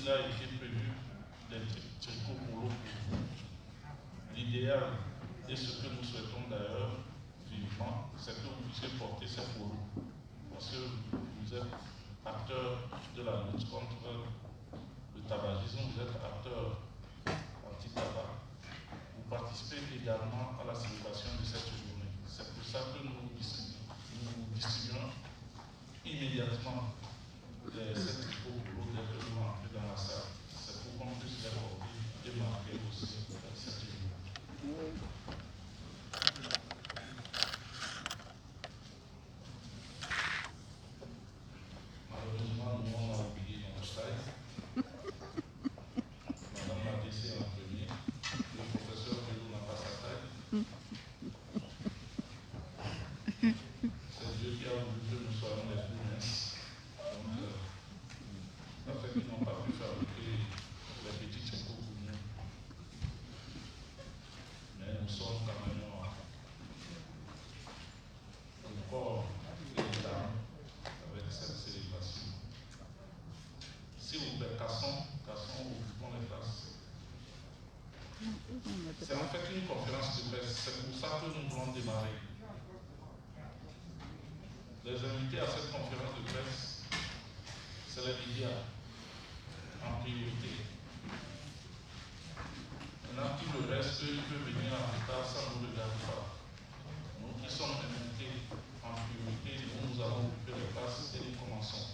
s'il a été prévu des tricots polo pour vous. L'idéal, et ce que nous souhaitons d'ailleurs vivement, c'est que vous puissiez porter ces polos. Parce que vous êtes acteur de la lutte contre le tabagisme, vous êtes acteur anti-tabac. Vous participez également à la célébration de cette journée. C'est pour ça que nous distribuons immédiatement ces tricots pour dès que nous rentrons dans la salle. C'est pour qu'on puisse les porter et marquer aussi cette journée. Malheureusement, nous on a oublié notre slide. Madame l'a laissé en premier. Le professeur Vélo n'a pas sa taille. C'est Dieu qui a voulu que nous soyons les plus minces. Donc, ça fait qu'ils n'ont pas pu fabriquer les petits tricots pour nous. Mais nous sommes quand même au corps et l'âme avec cette célébration. Si vous plaît, cassons, occupons les places. C'est en fait une conférence de presse, c'est pour ça que nous voulons démarrer. Les invités à cette conférence de presse, c'est les médias, en priorité. Maintenant, tout le reste, il peut venir en retard, ça ne nous regarde pas. Nous qui sommes invités en priorité, nous allons occuper les places et nous commençons.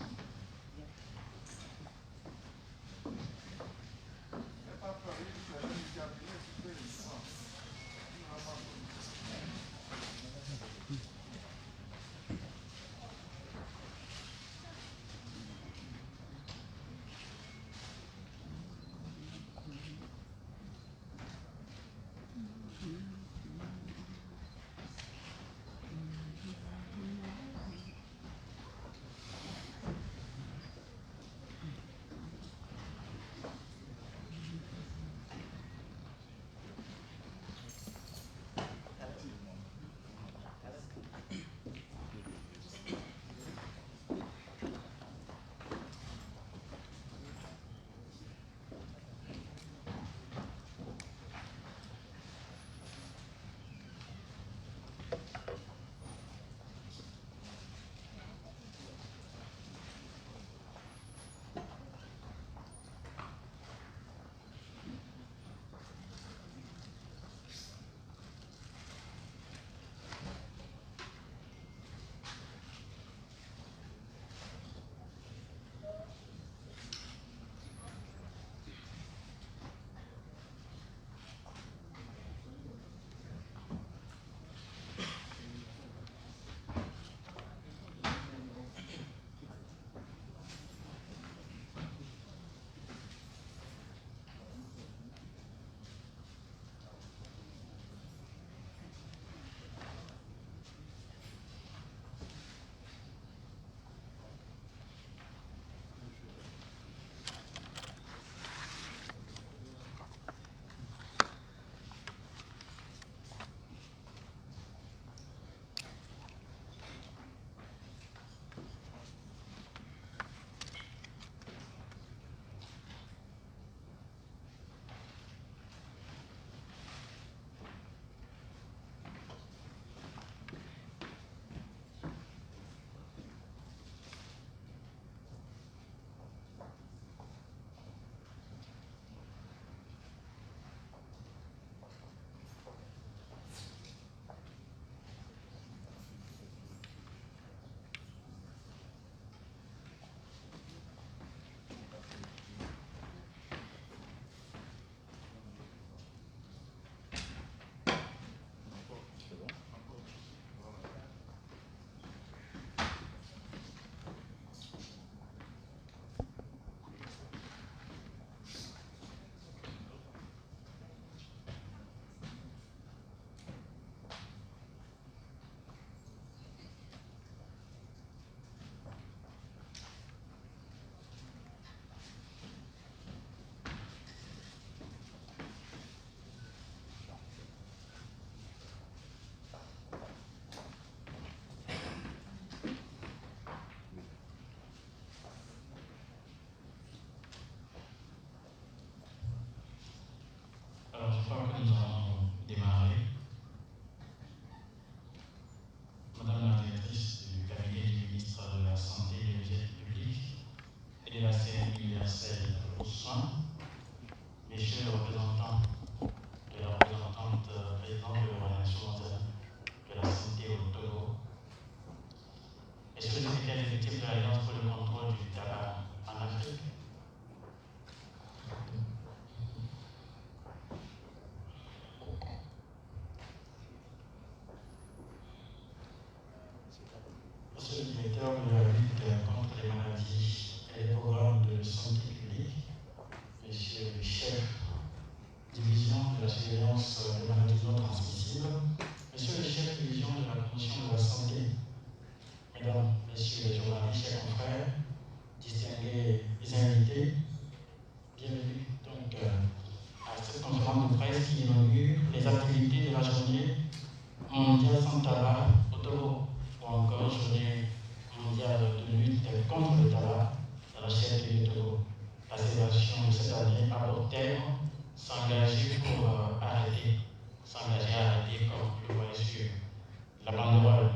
universel aux soins, messieurs les représentants et la représentante présidente de l'Organisation mondiale de la santé au Togo, messieurs les secrétaires exécutifs de l'Alliance pour le contrôle du tabac en Afrique, monsieur le directeur de la lutte contre les maladies et les programmes de santé publique, monsieur le chef division de la surveillance des maladies non transmissibles, monsieur le chef de division de la commission de la santé, mesdames, messieurs les journalistes, chers confrères, distingués invités, bienvenue donc à cette conférence de presse qui inaugure les activités de la journée mondiale sans tabac au Togo, ou encore journée mondiale de lutte contre le tabac dans la chefferie du Togo. La célébration de cette année a pour thème s'engager pour arrêter, s'engager à arrêter, comme vous le voyez sur la banderole.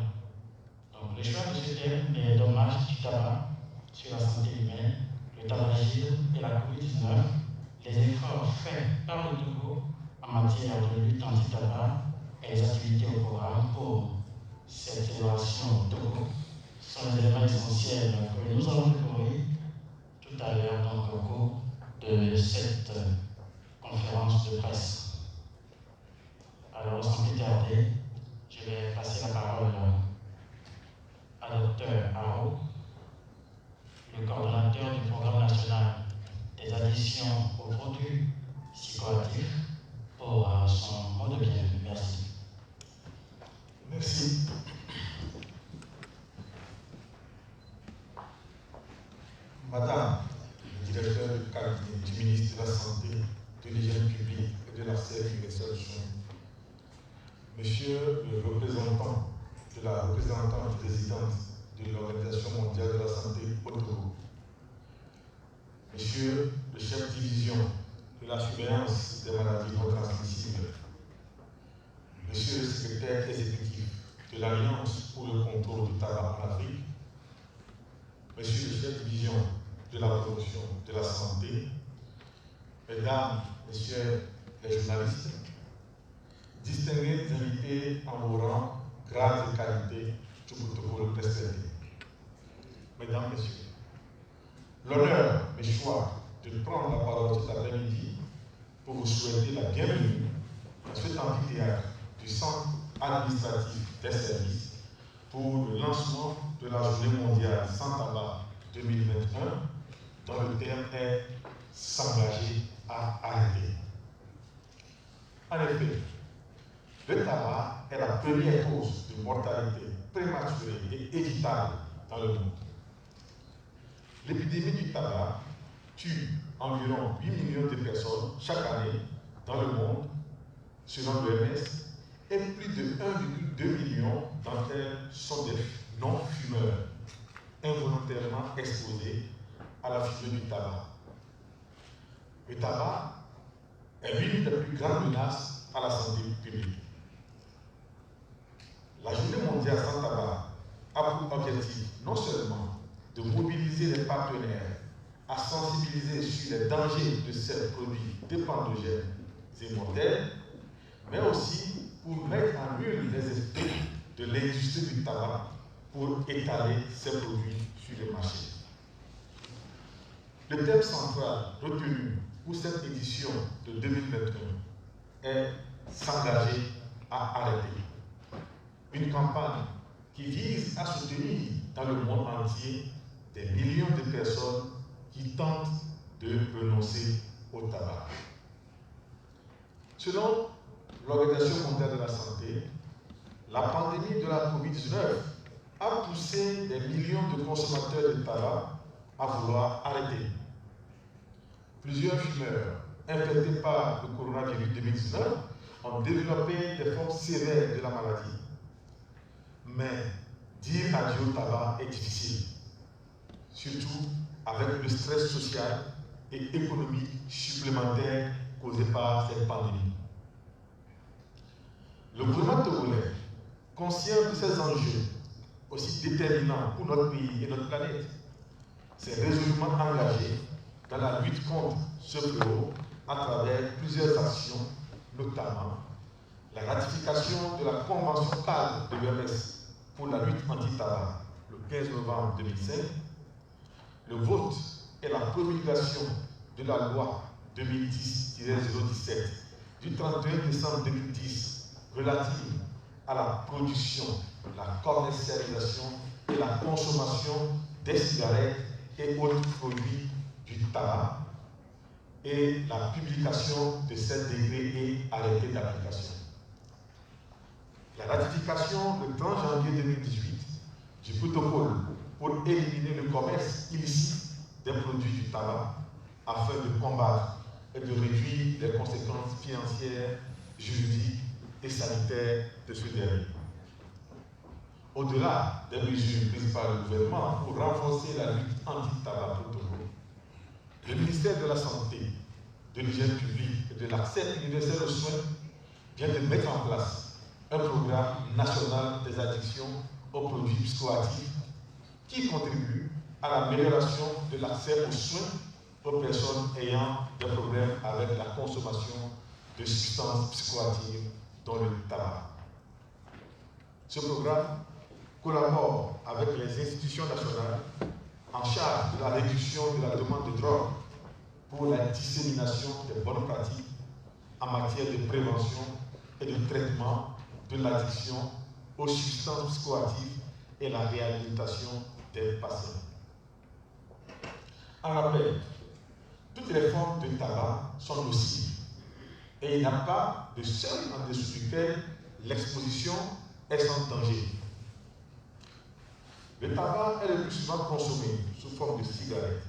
Donc, le choix de ce thème est dommage du tabac sur la santé humaine, le tabagisme et la COVID-19, les efforts faits par le Togo en matière de lutte anti-tabac et les activités au programme pour cette célébration au Togo sont les éléments essentiels que nous allons découvrir tout à l'heure dans le cours de cette conférence de presse. Alors, sans plus tarder, je vais passer la parole à Dr Haro, le coordonnateur du programme national des additions aux produits psychoactifs, pour son mot de bienvenue. Merci. Merci. Madame le directeur de cabinet du ministre de la Santé, de l'Hygiène publique et de la sécurité sociale, monsieur le représentant de la représentante présidente de l'Organisation mondiale de la santé au Togo, monsieur le chef de division de la surveillance des maladies non transmissibles, monsieur le secrétaire exécutif de l'Alliance pour le contrôle du tabac en Afrique, monsieur le chef de division de la promotion de la santé, mesdames, messieurs les journalistes, distingués invités en vos rangs, grades et qualités, tout protocole respecté. Mesdames, messieurs, l'honneur me choix de prendre la parole cet après-midi pour vous souhaiter la bienvenue dans cet amphithéâtre du Centre administratif des services pour le lancement de la Journée mondiale sans tabac 2021, dont le terme est « s'engager à arrêter ». En effet, le tabac est la première cause de mortalité prématurée et évitable dans le monde. L'épidémie du tabac tue environ 8 millions de personnes chaque année dans le monde, selon l'OMS, et plus de 1,2 million d'entre elles sont des non-fumeurs, involontairement exposés à la fumée du tabac. Le tabac est l'une des plus grandes menaces à la santé publique. La Journée mondiale sans tabac a pour objectif non seulement de mobiliser les partenaires à sensibiliser sur les dangers de ces produits dépendogènes et mortels, mais aussi pour mettre en œuvre les effets de l'industrie du tabac pour étaler ces produits sur les marchés. Le thème central retenu pour cette édition de 2021 est « S'engager à arrêter ». Une campagne qui vise à soutenir dans le monde entier des millions de personnes qui tentent de renoncer au tabac. Selon l'Organisation mondiale de la santé, la pandémie de la COVID-19 a poussé des millions de consommateurs de tabac à vouloir arrêter. Plusieurs fumeurs infectés par le coronavirus 2019 ont développé des formes sévères de la maladie. Mais dire adieu au tabac est difficile, surtout avec le stress social et économique supplémentaire causé par cette pandémie. Le gouvernement togolais, conscient de ces enjeux aussi déterminants pour notre pays et notre planète, s'est résolument engagé dans la lutte contre ce fléau à travers plusieurs actions, notamment la ratification de la Convention cadre de l'OMS pour la lutte anti-tabac le 15 novembre 2005, le vote et la promulgation de la loi 2010-017 du 31 décembre 2010 relative à la production, la commercialisation et la consommation des cigarettes et autres produits du tabac et la publication de ces décrets et arrêtés d'application. La ratification le 30 janvier 2018 du protocole pour éliminer le commerce illicite des produits du tabac afin de combattre et de réduire les conséquences financières, juridiques et sanitaires de ce dernier. Au-delà des mesures prises par le gouvernement pour renforcer la lutte anti-tabac protocole, le ministère de la Santé, de l'Hygiène publique et de l'accès universel aux soins vient de mettre en place un programme national des addictions aux produits psychoactifs qui contribue à l'amélioration de l'accès aux soins aux personnes ayant des problèmes avec la consommation de substances psychoactives, dont le tabac. Ce programme collabore avec les institutions nationales en charge de la réduction de la demande de drogue pour la dissémination des bonnes pratiques en matière de prévention et de traitement de l'addiction aux substances psychoactives et la réhabilitation des patients. En rappel, toutes les formes de tabac sont nocives et il n'y a pas de seuil en dessous duquel l'exposition est sans danger. Le tabac est le plus souvent consommé sous forme de cigarette,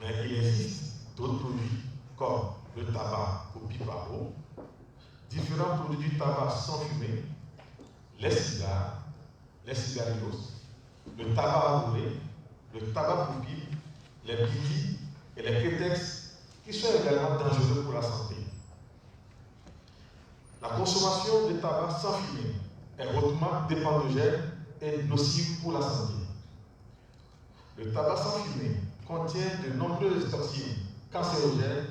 mais il existe d'autres produits comme le tabac au pipe à eau, différents produits du tabac sans fumée, les cigares, les cigarillos, le tabac à rouler, le tabac pour pipe, les bidis et les prétextes qui sont également dangereux pour la santé. La consommation de tabac sans fumée est hautement dépendogène et nocive pour la santé. Le tabac sans fumée contient de nombreuses toxines cancérogènes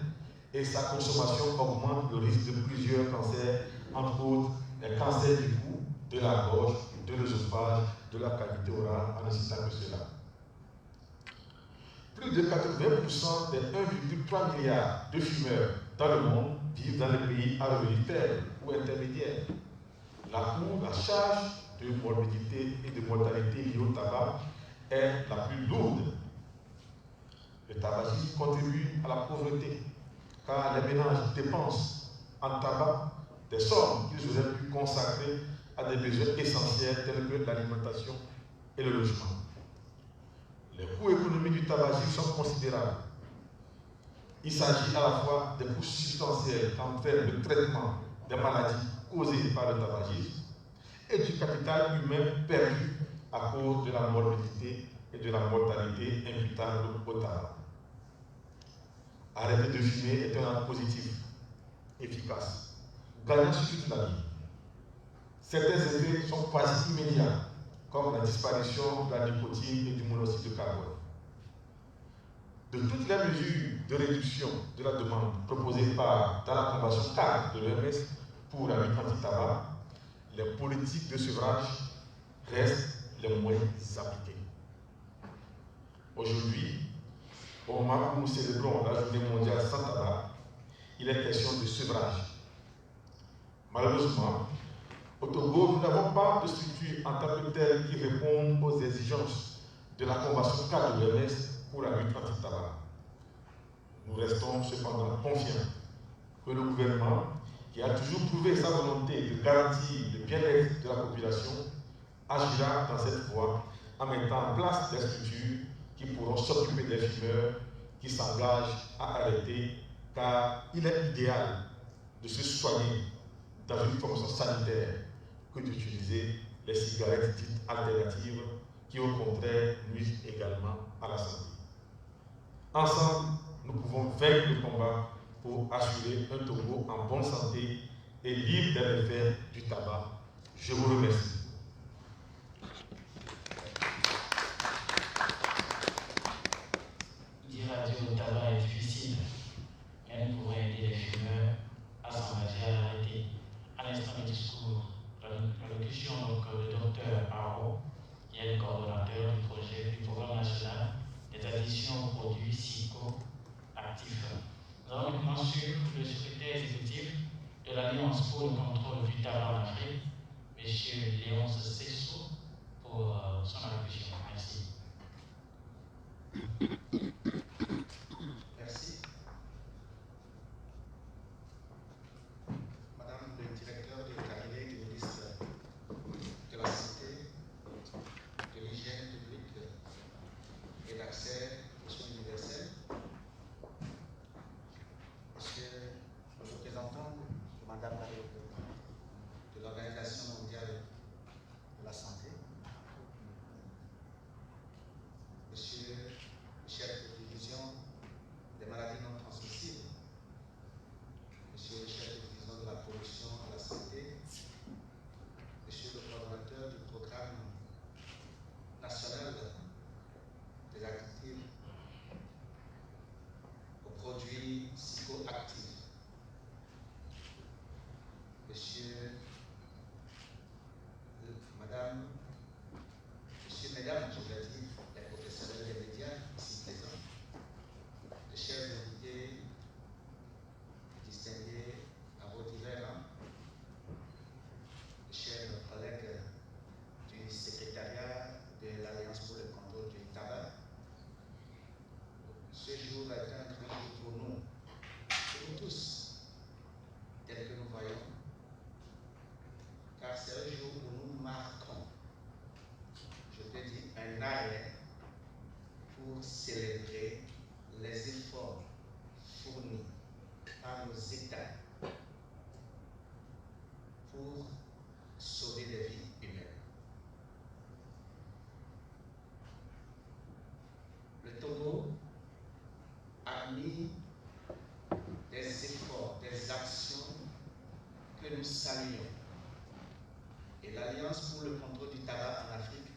et sa consommation augmente le risque de plusieurs cancers, entre autres les cancers du cou, de la gorge, de l'œsophage, de la cavité orale, en ne citant que cela. Plus de 80% des 1,3 milliard de fumeurs dans le monde vivent dans les pays à revenus faibles ou intermédiaires. Là où la charge de morbidité et de mortalité liée au tabac est la plus lourde. Le tabagisme contribue à la pauvreté, car les ménages dépensent en tabac des sommes qu'ils auraient pu consacrer à des besoins essentiels tels que l'alimentation et le logement. Les coûts économiques du tabagisme sont considérables. Il s'agit à la fois des coûts substantiels en termes de traitement des maladies causées par le tabagisme et du capital humain perdu à cause de la morbidité et de la mortalité imputables au tabac. Arrêter de fumer est un acte positif, efficace, gagnant sur toute la vie. Certains effets sont quasi immédiats, comme la disparition de la nicotine et du monoxyde de carbone. De toutes les mesures de réduction de la demande proposées dans la Convention cadre de l'OMS pour la lutte anti-tabac, les politiques de sevrage restent les moins appliquées. Aujourd'hui, au moment où nous célébrons la Journée mondiale sans tabac, il est question de sevrage. Malheureusement, au Togo, nous n'avons pas de structure en tant que telle qui répond aux exigences de la Convention cadre de l'OMS pour la lutte anti-tabac. Nous restons cependant confiants que le gouvernement, qui a toujours prouvé sa volonté de garantir le bien-être de la population, agira dans cette voie en mettant en place des structures qui pourront s'occuper des fumeurs qui s'engagent à arrêter, car il est idéal de se soigner dans une fonction sanitaire que d'utiliser les cigarettes dites alternatives qui au contraire nuisent également à la santé. Ensemble, nous pouvons vaincre le combat pour assurer un Togo en bonne santé et libre des effets du tabac. Je vous remercie. Radio Tabac Nous avons maintenant sur le secrétaire exécutif de l'Alliance pour le contrôle du tabac en Afrique, M. Léonce Sessou, pour son allocution. Merci. Merci. Madame le directeur du cabinet du ministre de la Santé, de l'hygiène publique et d'accès aux soins universels, Monsieur le représentant de Madame de l'Organisation mondiale de la santé, Monsieur le chef de division des maladies non transmissibles, Monsieur le chef de division de la promotion à la santé, Monsieur le coordonnateur du programme national des additifs aux produits psychoactifs, Monsieur, Madame, Monsieur, Mesdames, je vais dire, les professionnels des médias ici présents, les chers invités, distingués à vos divers rangs, les chers collègues du secrétariat de l'Alliance pour le contrôle du tabac. Ce jour est un grand jour pour nous tous, tel que nous voyons, car c'est un jour où nous marquons, je peux dire, un arrêt pour célébrer les efforts fournis par nos États pour sauver des vies humaines. Le Togo a mis des efforts, des actions que nous saluons. Et l'Alliance pour le contrôle du tabac en Afrique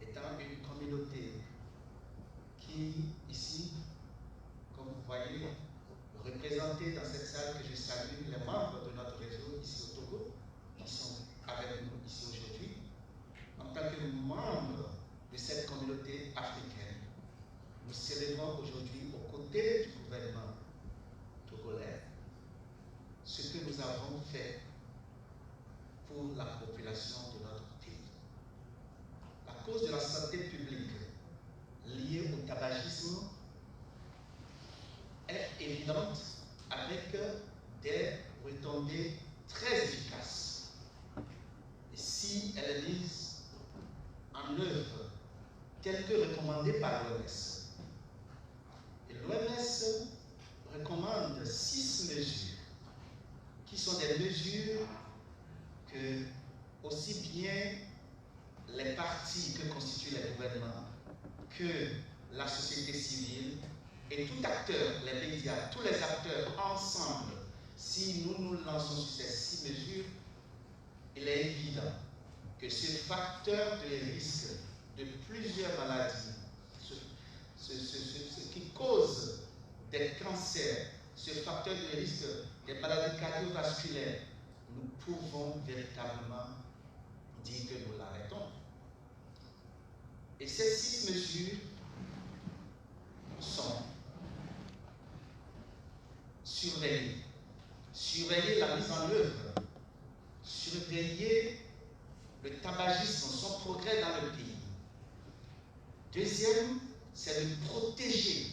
étant une communauté qui, ici, comme vous voyez, représentée dans cette salle que je salue, les membres de notre réseau ici au Togo, qui sont avec nous ici aujourd'hui, en tant que membres de cette communauté africaine, nous célébrons aujourd'hui aux côtés du gouvernement togolais ce que nous avons fait pour la population de notre pays. La cause de la santé publique liée au tabagisme est évidente avec des retombées très efficaces. Et si elle est mise en œuvre telle que recommandée par l'OMS, et l'OMS recommande 6 mesures qui sont des mesures que aussi bien les partis que constituent les gouvernements que la société civile et tout acteur, les médias, tous les acteurs ensemble, si nous nous lançons sur ces 6 mesures, il est évident que ce facteur de risque de plusieurs maladies, ce qui cause des cancers, ce facteur de risque des maladies cardiovasculaires, nous pouvons véritablement dire que nous l'arrêtons. Et ces 6 mesures sont surveiller la mise en œuvre, surveiller le tabagisme, son progrès dans le pays. Deuxième, c'est de protéger.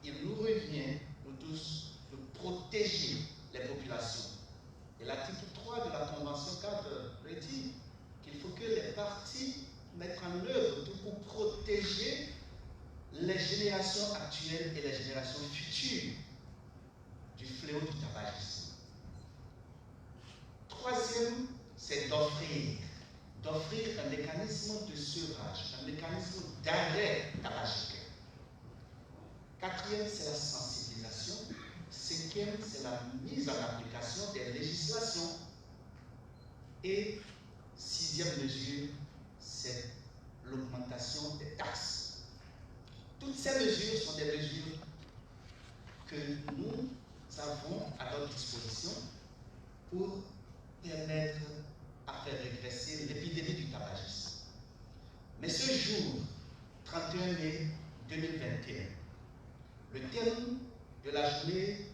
Il nous revient, nous tous, de protéger les populations. Et l'article 3 de la Convention cadre dit qu'il faut que les partis mettent en œuvre tout pour protéger les générations actuelles et les générations futures du fléau du tabagisme. Troisième, c'est d'offrir un mécanisme de sevrage, un mécanisme d'arrêt tabagique. Quatrième, c'est la sensibilisation. Cinquième, c'est la mise en application des législations. Et sixième mesure, c'est l'augmentation des taxes. Toutes ces mesures sont des mesures que nous avons à notre disposition pour permettre à faire régresser l'épidémie du tabagisme. Mais ce jour, 31 mai 2021, le thème de la journée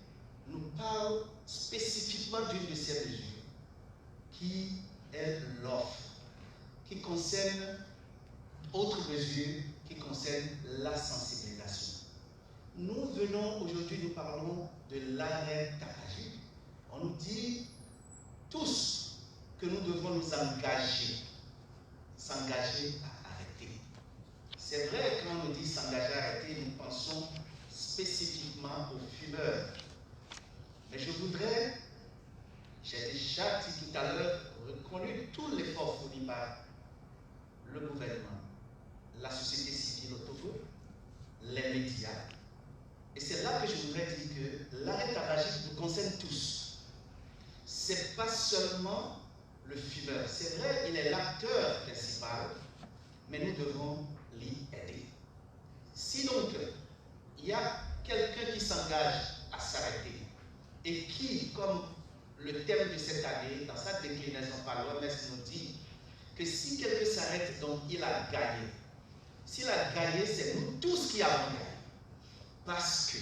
nous parle spécifiquement d'une de ces mesures, qui est l'offre, qui concerne, autre mesure, qui concerne la sensibilisation. Nous venons aujourd'hui, nous parlons de l'arrêt tabagique. On nous dit tous que nous devons nous s'engager à arrêter. C'est vrai, quand on nous dit s'engager à arrêter, nous pensons spécifiquement aux fumeurs. Mais je voudrais, j'ai déjà dit tout à l'heure, reconnu tout l'effort fourni par le gouvernement, la société civile au Togo, les médias. Et c'est là que je voudrais dire que l'arrêt tabagique nous concerne tous. Ce n'est pas seulement le fumeur. C'est vrai, il est l'acteur principal, mais nous devons l'y aider. Si donc il y a quelqu'un qui s'engage à s'arrêter et qui, comme le thème de cette année, dans sa déclinaison par l'OMS nous dit que si quelqu'un s'arrête, donc il a gagné. S'il a gagné, c'est nous tous qui avons gagné. Parce que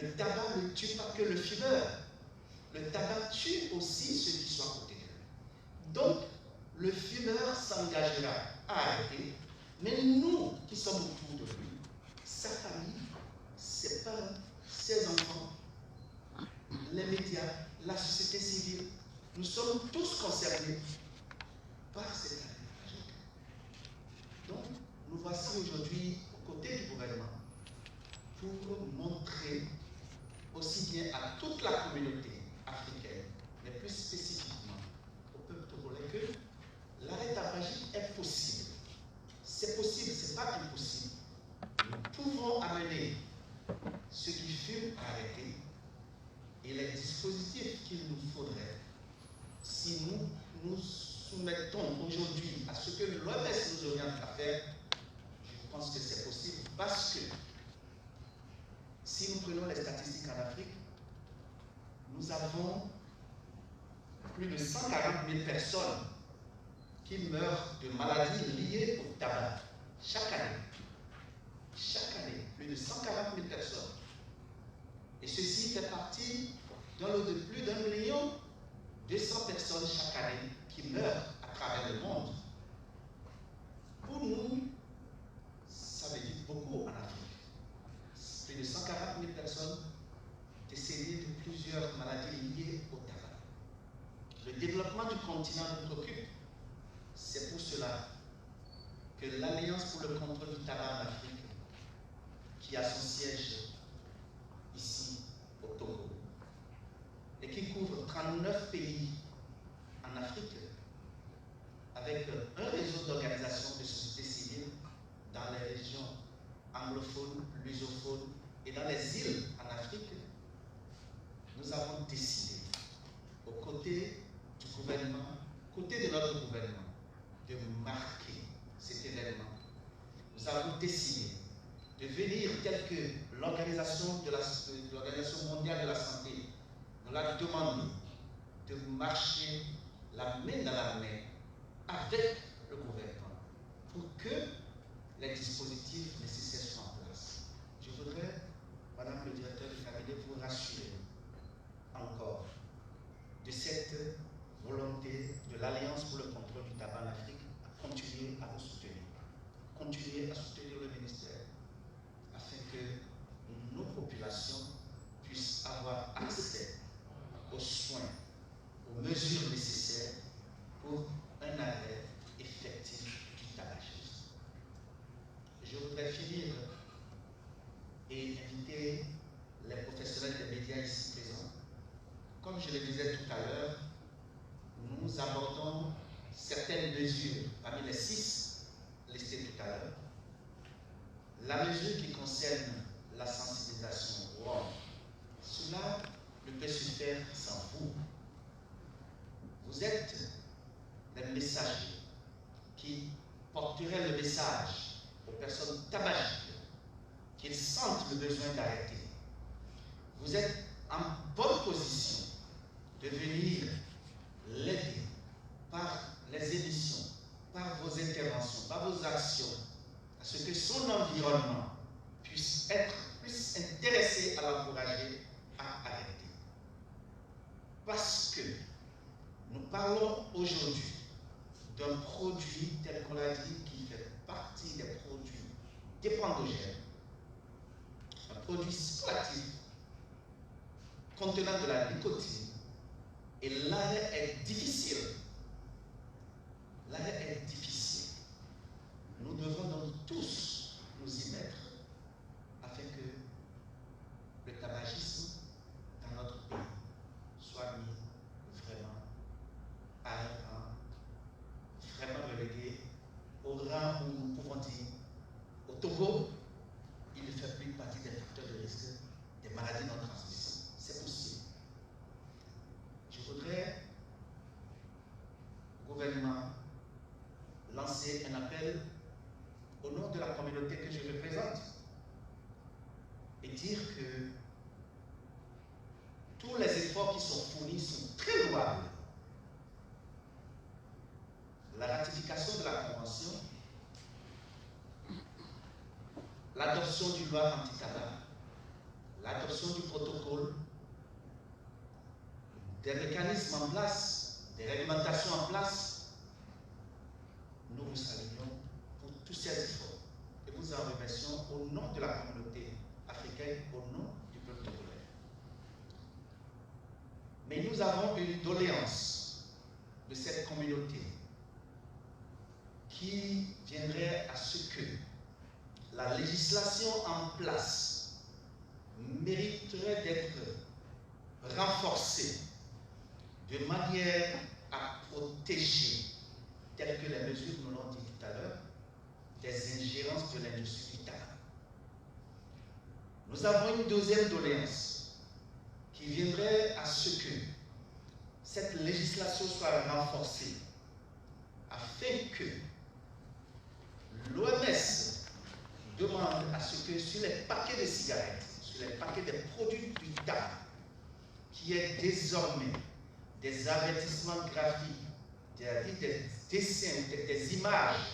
le tabac ne tue pas que le fumeur. Le tabac tue aussi ceux qui sont à côté de lui. Donc, le fumeur s'engagera à arrêter, mais nous qui sommes autour de lui, sa famille, ses parents, ses enfants, les médias, la société civile, nous sommes tous concernés par cet arrêt tabagique. Donc, nous voici aujourd'hui aux côtés du gouvernement pour montrer aussi bien à toute la communauté africaine, mais plus spécifiquement au peuple togolais, que l'arrêt tabagique est possible. C'est possible, ce n'est pas impossible. Nous pouvons amener ceux qui fument à arrêter, et les dispositifs qu'il nous faudrait, si nous nous soumettons aujourd'hui à ce que l'OMS nous oriente à faire, je pense que c'est possible, parce que si nous prenons les statistiques en Afrique, nous avons plus de 140 000 personnes qui meurent de maladies liées au tabac chaque année. Chaque année, plus de 140 000 personnes. Et ceci fait partie d'un lot de plus d'1,2 million personnes chaque année qui meurent à travers le monde. Pour nous, ça veut dire beaucoup en Afrique. Plus de 140 000 personnes décédées de plusieurs maladies liées au tabac. Le développement du continent nous préoccupe. C'est pour cela que l'Alliance pour le contrôle du tabac en Afrique, qui a son siège ici au Togo, et qui couvre 39 pays en Afrique, avec un réseau d'organisations de société civile dans les régions anglophones, lusophones et dans les îles en Afrique, nous avons décidé, aux côtés du gouvernement, côté de notre gouvernement, de marquer cet événement. Nous avons décidé de venir tel que l'Organisation mondiale de la santé nous l'a demandé, de marcher la main dans la main avec le gouvernement pour que les dispositifs nécessaires soient en place. Je voudrais, Madame le directeur du cabinet, vous rassurer encore de cette volonté de l'Alliance pour le contrôle du tabac en Afrique à continuer à vous soutenir. Continuer à soutenir le ministère afin que nos populations puissent avoir accès aux soins, aux mesures nécessaires pour un arrêt effectif du tabagisme. Je voudrais finir et inviter les professionnels des médias ici présents. Comme je le disais tout à l'heure, nous abordons certaines mesures parmi les 6 listées tout à l'heure. La mesure qui concerne la sensibilisation, wow, cela ne peut se faire sans vous. Vous êtes les messagers qui porteraient le message aux personnes tabagiques qu'ils sentent le besoin d'arrêter. Vous êtes en bonne position de venir l'aider par les émissions, par vos interventions, par vos actions, à ce que son environnement puisse être plus puisse s'intéresser à l'encourager à arrêter. Parce que nous parlons aujourd'hui d'un produit, tel qu'on l'a dit, qui fait partie des produits dépendogènes, un produit psychoactif contenant de la nicotine, et l'arrêt est difficile. L'arrêt est difficile. Nous devons donc tous nous y mettre afin que le tabagisme dans notre pays soit mis vraiment à un rang, vraiment relégué au rang où nous pouvons dire au Togo, il ne fait plus partie des facteurs de risque des maladies non transmissibles. C'est possible. Je voudrais au gouvernement lancer un appel au nom de la communauté que je représente et dire que tous les efforts qui sont fournis sont très louables. La ratification de la Convention, l'adoption d'une loi anti-tabac, l'adoption du protocole, des mécanismes en place, des réglementations en place, nous vous saluons pour tous ces efforts et nous en remercions au nom de la communauté africaine, au nom du peuple togolais. Mais nous avons une doléance de cette communauté qui viendrait à ce que la législation en place mériterait d'être renforcée de manière à protéger, telles que les mesures que nous l'avons dit tout à l'heure, des ingérences de l'industrie du tabac. Nous avons une deuxième doléance qui viendrait à ce que cette législation soit renforcée afin que l'OMS demande à ce que sur les paquets de cigarettes, sur les paquets de produits du tabac, qu'il y ait désormais des avertissements graphiques, des dessins, des images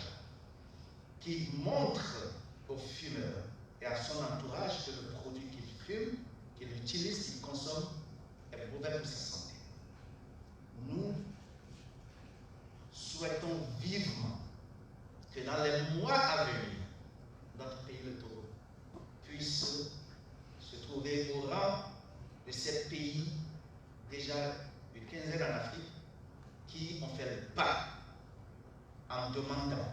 qui montrent au fumeur et à son entourage que le produit qu'il fume, qu'il utilise, qu'il consomme est mauvais pour sa santé. Nous souhaitons vivement que dans les mois à venir, notre pays, le Togo, puisse se trouver au rang de ces pays, déjà une quinzaine en Afrique, qui ont fait le pas en demandant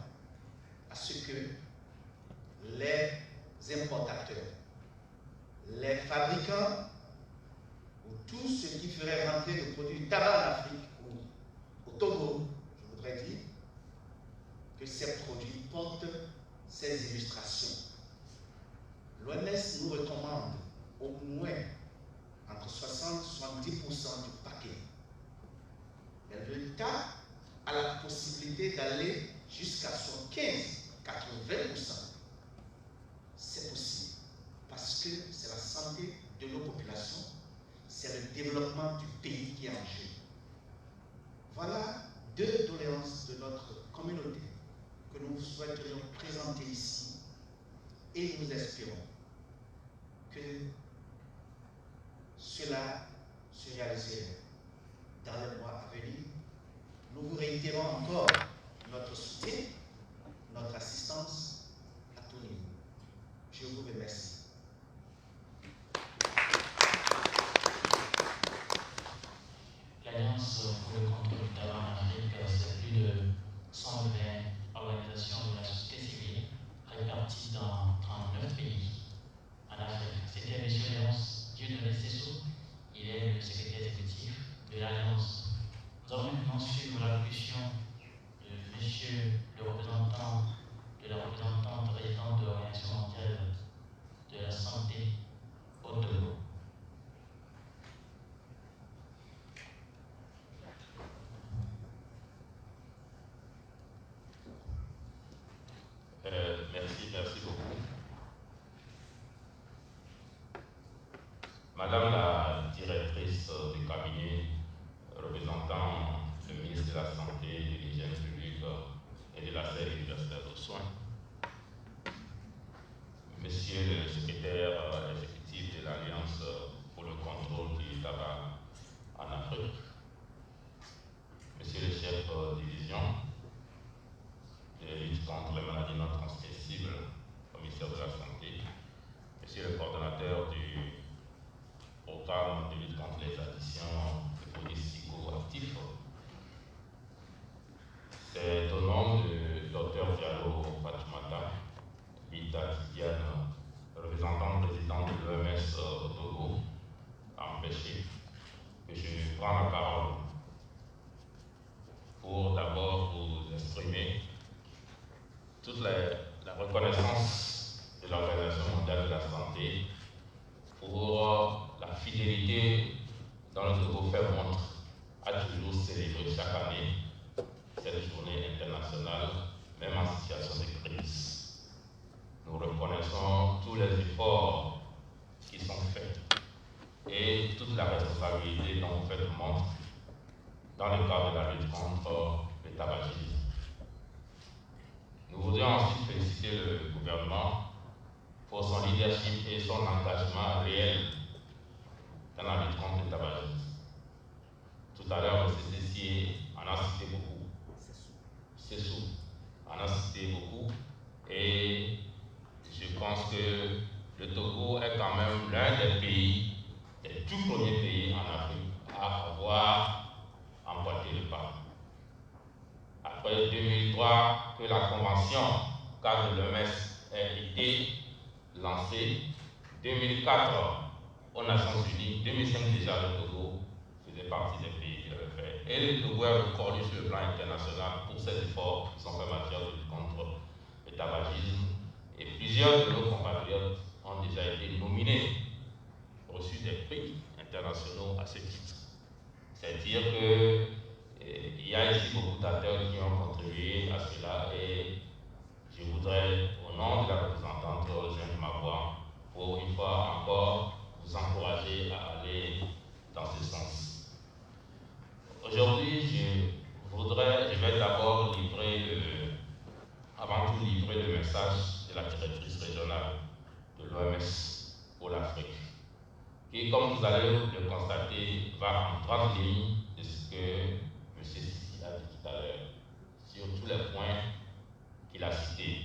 à ce que les importateurs, les fabricants, ou tous ceux qui feraient rentrer le produit du tabac en Afrique ou au Togo, je voudrais dire, que ces produits portent ces illustrations. L'OMS nous recommande au moins entre 60 et 70% du paquet. Mais l'État a la possibilité d'aller jusqu'à 75-80%. C'est possible parce que c'est la santé de nos populations, c'est le développement du pays qui est en jeu. Voilà deux doléances de notre communauté que nous souhaiterions présenter ici et nous espérons que cela se réaliserait dans les mois à venir. Nous vous réitérons encore notre soutien, notre assistance à tous les niveaux. Je vous remercie. L'Alliance pour le contrôle du tabac en Afrique, c'est plus de 120 organisations de la société civile réparties dans 39 pays en Afrique. C'était M. Léonce Dieudonné Sessou, il est le secrétaire exécutif de l'Alliance. Nous allons maintenant suivre l'allocution de M. le représentant de la représentante résidente de l'Organisation mondiale de la santé au Togo. Merci beaucoup. Madame la directrice du cabinet représentant le ministre de la Santé, de l'Hygiène publique et de l'affaire universelle aux soins, Monsieur le secrétaire Afrique, Monsieur le chef de division de lutte contre les maladies non transmissibles au ministère de la Santé, Monsieur le coordonnateur du programme de lutte contre les addictions de produits psychoactifs. C'est au nom de Dr Diallo Fatoumata Bita Tidiane, représentant président de l'OMS au Togo, empêché, que je prends la parole pour d'abord vous exprimer toute la reconnaissance de l'Organisation mondiale de la santé pour la fidélité dont le Togo fait montre à toujours célébrer chaque année cette journée internationale, même en situation de crise. Nous reconnaissons tous les efforts qui sont faits et toute la responsabilité dont vous faites montre dans le cadre de la lutte contre le tabagisme. Nous voudrions ensuite féliciter le gouvernement pour son leadership et son engagement réel dans la lutte contre le tabagisme. Tout à l'heure, M. Cessier en a cité beaucoup. Sessou en a cité beaucoup. Et je pense que le Togo est quand même l'un des pays, des tout premiers pays en Afrique à avoir emboîté le pas. Après 2003, que la convention cadre de l'OMS a été lancée, 2004 aux Nations Unies, 2005 déjà le Togo faisait partie des pays qui l'avaient fait. Et le Togo est reconnu sur le plan international pour ses efforts qui sont faits en matière de lutte contre le tabagisme. Et plusieurs de nos compatriotes ont déjà été nominés, reçus des prix internationaux à ce titre. C'est dire qu'il y a ici beaucoup d'acteurs qui ont contribué à cela et je voudrais, au nom de la représentante Jeanne Mabois, pour une fois encore vous encourager à aller dans ce sens. Aujourd'hui, je vais d'abord avant tout livrer le message de la directrice régionale de l'OMS pour l'Afrique, qui, comme vous allez le constater, va en 30 lignes de ce que M. Sissi a dit tout à l'heure, sur tous les points qu'il a cités.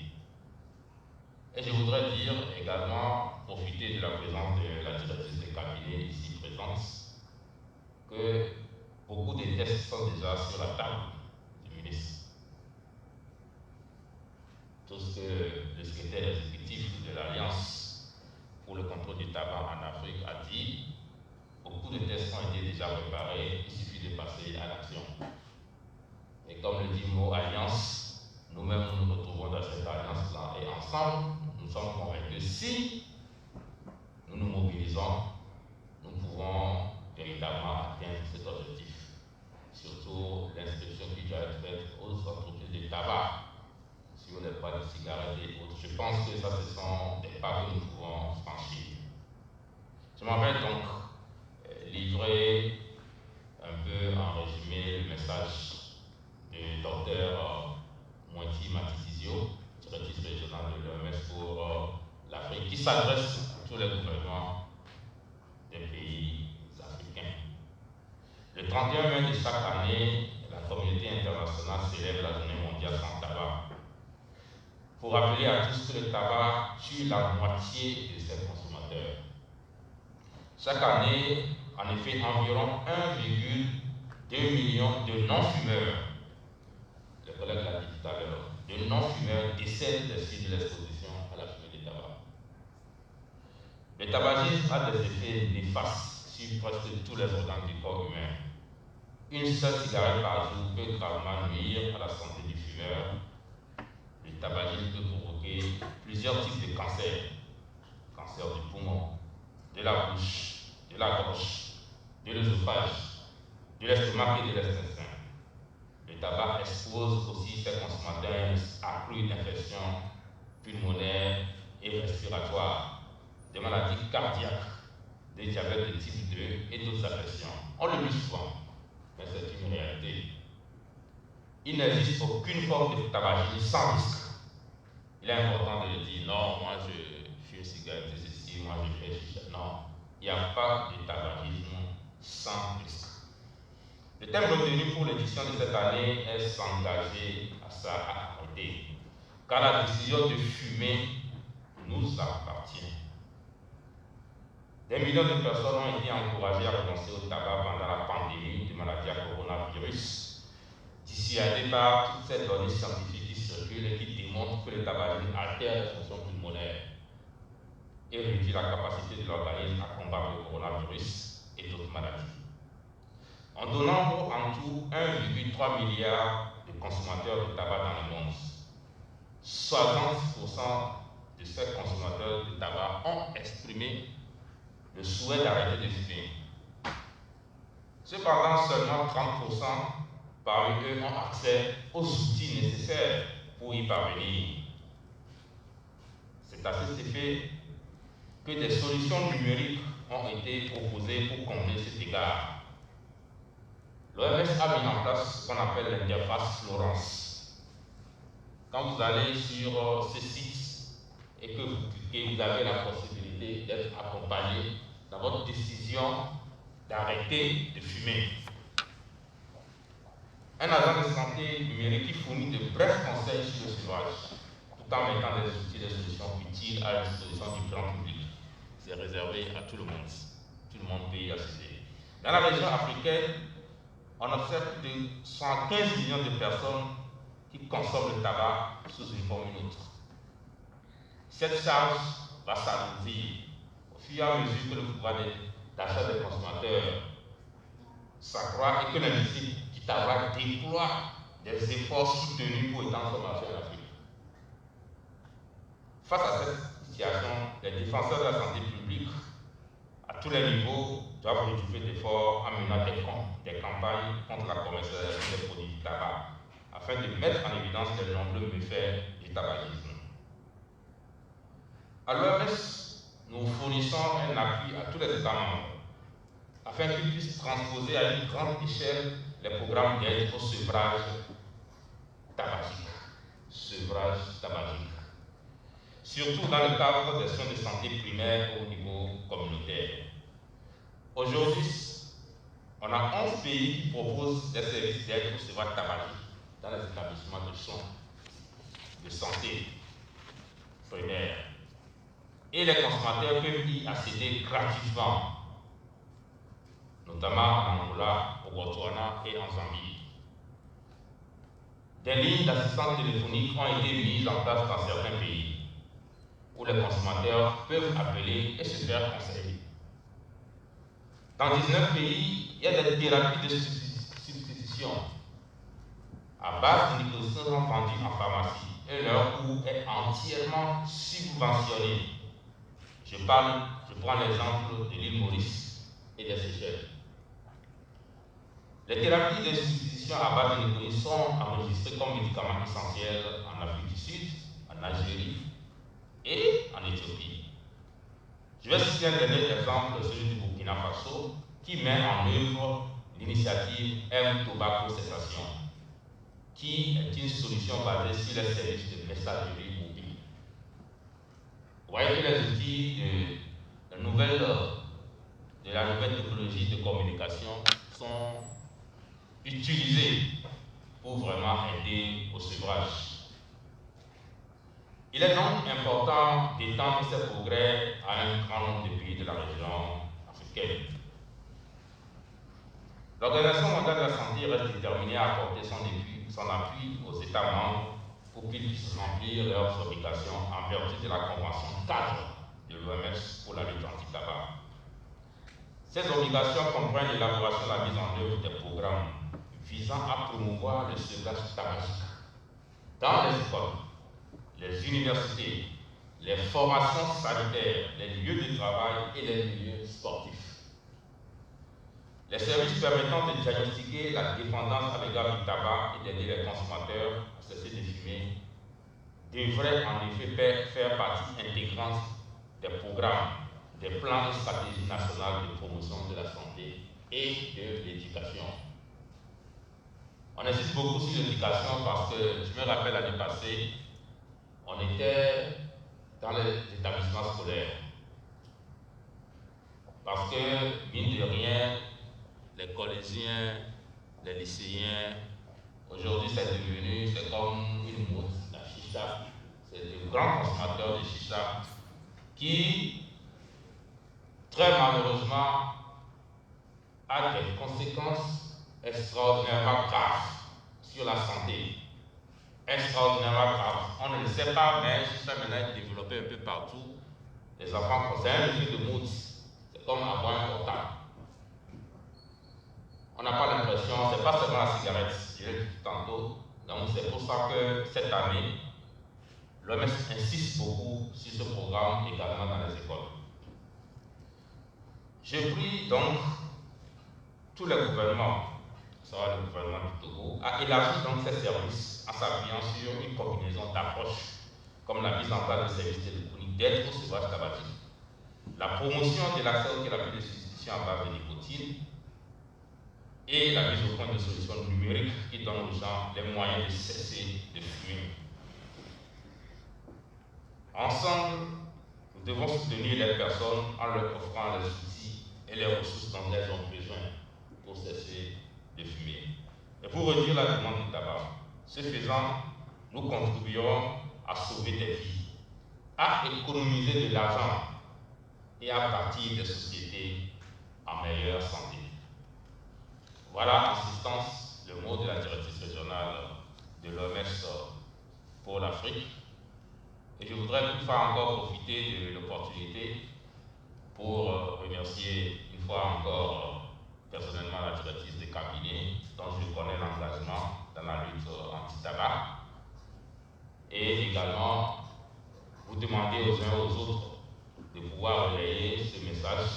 Et je voudrais dire également, profiter de la présence de la directrice de cabinet ici présente, que beaucoup de tests sont déjà sur la table du ministre. Tout ce que le secrétaire exécutif de l'Alliance pour le contrôle du tabac en Afrique a dit, beaucoup de tests ont été déjà préparés, il suffit de passer à l'action. Et comme le dit le mot Alliance, nous-mêmes nous retrouvons dans cette alliance-là et ensemble, nous sommes convaincus que si nous nous mobilisons, nous pouvons véritablement atteindre cet objectif. Surtout l'inscription qui doit être faite aux entreprises de tabac sur les pas de cigarettes et autres. Je pense que ça, ce sont des pas que nous pouvons franchir. Je m'en vais donc livrer un peu en résumé le message du docteur Moiti Matizio, directrice régionale de l'OMS pour l'Afrique, qui s'adresse à tous les gouvernements des pays africains. Le 31 mai de chaque année, la communauté internationale célèbre la journée mondiale sans tabac, pour rappeler à tous que le tabac tue la moitié de ses consommateurs. Chaque année, en effet, environ 1,2 million de non-fumeurs, le collègue l'a dit tout à l'heure, de non-fumeurs décèdent des suites de l'exposition à la fumée de tabac. Le tabagisme a des effets néfastes sur presque tous les organes du corps humain. Une seule cigarette par jour peut gravement nuire à la santé du fumeur. Le tabagisme peut provoquer plusieurs types de cancers. Cancer du poumon, de la bouche, de la gorge, de l'œsophage, de l'estomac et de l'intestin. Le tabac expose aussi ses consommateurs à accru d'infections pulmonaires et respiratoires, des maladies cardiaques, des diabètes de type 2 et d'autres affections. On le dit souvent, mais c'est une réalité. Il n'existe aucune forme de tabagisme sans risque. Il est important de le dire, non, moi je fume cigarette, c'est ceci, moi je fais chicha. Non, il n'y a pas de tabagisme sans risque. Le thème retenu pour l'édition de cette année est s'engager à arrêter, car la décision de fumer nous appartient. Des millions de personnes ont été encouragées à renoncer au tabac pendant la pandémie de maladie à coronavirus, dissuadées par toutes ces données scientifiques qui circulent et qui démontrent que le tabagisme altère les fonctions pulmonaires et réduit la capacité de l'organisme à combattre le coronavirus et d'autres maladies. En donnant en tout 1,3 milliard de consommateurs de tabac dans le monde, 60% de ces consommateurs de tabac ont exprimé le souhait d'arrêter de fumer. Cependant, seulement 30% parmi eux ont accès aux outils nécessaires pour y parvenir. C'est à cet effet que des solutions numériques ont été proposées pour combler cet écart. L'OMS a mis en place ce qu'on appelle l'interface Florence. Quand vous allez sur ce site et que vous cliquez, vous avez la possibilité d'être accompagné dans votre décision d'arrêter de fumer. Un agent de santé numérique qui fournit de brefs conseils sur le sevrage, tout en mettant des outils et des solutions utiles à la disposition du grand public. C'est réservé à tout le monde. Tout le monde peut y accéder. Dans la région africaine, on observe plus de 115 millions de personnes qui consomment le tabac sous une forme ou une autre. Cette charge va s'alourdir au fur et à mesure que le pouvoir d'achat des consommateurs s'accroît et que l'industrie du tabac déploie des efforts soutenus pour étendre son marché en Afrique. Face à cette situation, les défenseurs de la santé publique, à tous les niveaux, doivent retrouver d'efforts en menant des campagnes contre la commercialisation des produits du tabac, afin de mettre en évidence les nombreux méfaits du tabagisme. À l'OMS, nous fournissons un appui à tous les États membres, afin qu'ils puissent transposer à une grande échelle les programmes d'aide au sevrage tabagique. Surtout dans le cadre des soins de santé primaires au niveau communautaire. Aujourd'hui, on a 11 pays qui proposent des services d'aide au sevrage tabagique dans les établissements de soins de santé primaire. Et les consommateurs peuvent y accéder gratuitement, notamment en Angola, au Botswana et en Zambie. Des lignes d'assistance téléphonique ont été mises en place dans certains pays, où les consommateurs peuvent appeler et se faire conseiller. Dans 19 pays, il y a des thérapies de substitution à base de nicotine vendues en pharmacie et leur coût est entièrement subventionné. Je prends l'exemple de l'île Maurice et des Seychelles. Les thérapies de substitution à base de nicotine sont enregistrées comme médicaments essentiels en Afrique du Sud, en Algérie et en Éthiopie. Je vais citer un dernier exemple, celui du Burkina Faso, qui met en œuvre l'initiative M-Tobacco Cessation, qui est une solution basée sur les services de messagerie mobile. Vous voyez que les outils de la nouvelle technologie de communication sont utilisés pour vraiment aider au sevrage. Il est donc important d'étendre ces progrès à un grand nombre de pays de la région africaine. L'Organisation mondiale de la santé reste déterminée à apporter son appui aux États membres pour qu'ils puissent remplir leurs obligations en vertu de la Convention cadre de l'OMS pour la lutte anti-tabac. Ces obligations comprennent l'élaboration et la mise en œuvre des programmes visant à promouvoir le sevrage tabagique dans les écoles, les universités, les formations sanitaires, les lieux de travail et les milieux sportifs. Les services permettant de diagnostiquer la dépendance à l'égard du tabac et d'aider les consommateurs à cesser de fumer devraient en effet faire partie intégrante des programmes, des plans et stratégies nationales de promotion de la santé et de l'éducation. On insiste beaucoup sur l'éducation parce que je me rappelle l'année passée, on était dans les établissements scolaires. Parce que, mine de rien, les collégiens les lycéens. Aujourd'hui, c'est comme une mode, la chicha. C'est de grands consommateurs de chicha qui, très malheureusement, a des conséquences extraordinairement graves sur la santé. Extraordinairement graves. On ne le sait pas, mais chicha maintenant est développé un peu partout. Les enfants, c'est un effet de mode. C'est comme avoir un portable. On n'a pas l'impression, c'est pas seulement la cigarette, je l'ai dit tantôt. Donc c'est pour ça que cette année, l'OMS insiste beaucoup sur ce programme également dans les écoles. Je prie donc tous les gouvernements, ce sera le gouvernement du Togo, à élargir donc ces services en s'appuyant sur une combinaison d'approches, comme la mise en place de services téléphoniques d'aide au sevrage tabagique, la promotion de l'accès aux thérapies de substitution à base de nicotine, et la mise au point de solutions numériques qui donnent aux gens les moyens de cesser de fumer. Ensemble, nous devons soutenir les personnes en leur offrant les outils et les ressources dont elles ont besoin pour cesser de fumer. Et pour réduire la demande du tabac, ce faisant, nous contribuerons à sauver des vies, à économiser de l'argent et à bâtir des sociétés en meilleure santé. Voilà en substance le mot de la directrice régionale de l'OMS pour l'Afrique. Et je voudrais toutefois encore profiter de l'opportunité pour remercier une fois encore personnellement la directrice de cabinet dont je connais l'engagement dans la lutte anti-tabac. Et également vous demander aux uns aux autres de pouvoir relayer ce message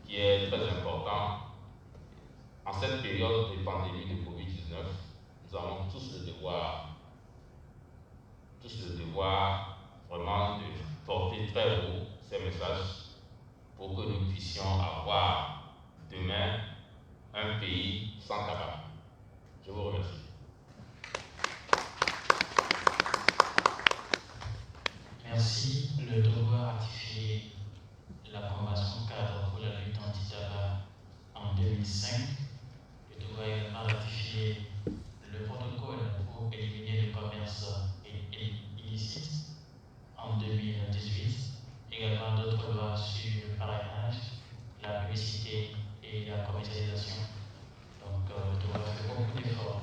qui est très important. En cette période de pandémie de Covid-19, nous avons tous le devoir vraiment de porter très haut ces messages pour que nous puissions avoir demain un pays sans tabac. Je vous remercie. Merci. Le Togo a ratifié la Convention cadre pour la lutte anti-tabac en 2005. Le Togo a également ratifié le protocole pour éliminer le commerce illicite en 2018. Également d'autres lois sur le parrainage, la publicité et la commercialisation. Donc le Togo a fait beaucoup d'efforts.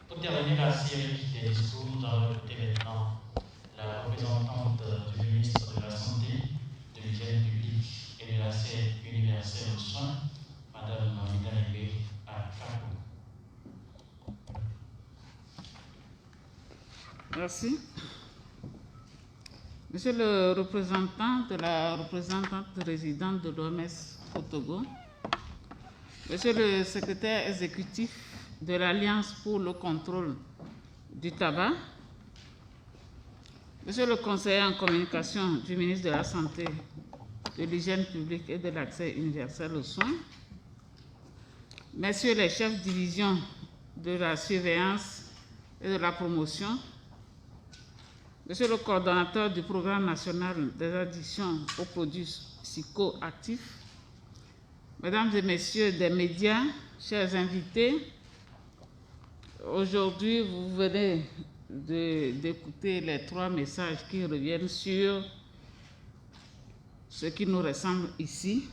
Pour terminer la série des discours, nous allons écouter maintenant la représentante du ministre de la Santé, de l'Hygiène publique et de l'accès universel aux soins, Madame Mamida Nébé Kakou. Merci. Monsieur le représentant de la représentante résidente de l'OMS au Togo, Monsieur le secrétaire exécutif de l'Alliance pour le contrôle du tabac, Monsieur le conseiller en communication du ministre de la Santé, de l'Hygiène publique et de l'accès universel aux soins, Messieurs les chefs de division de la surveillance et de la promotion, Monsieur le coordonnateur du programme national des addictions aux produits psychoactifs, Mesdames et Messieurs des médias, chers invités, aujourd'hui vous venez d'écouter les 3 messages qui reviennent sur ce qui nous ressemble ici.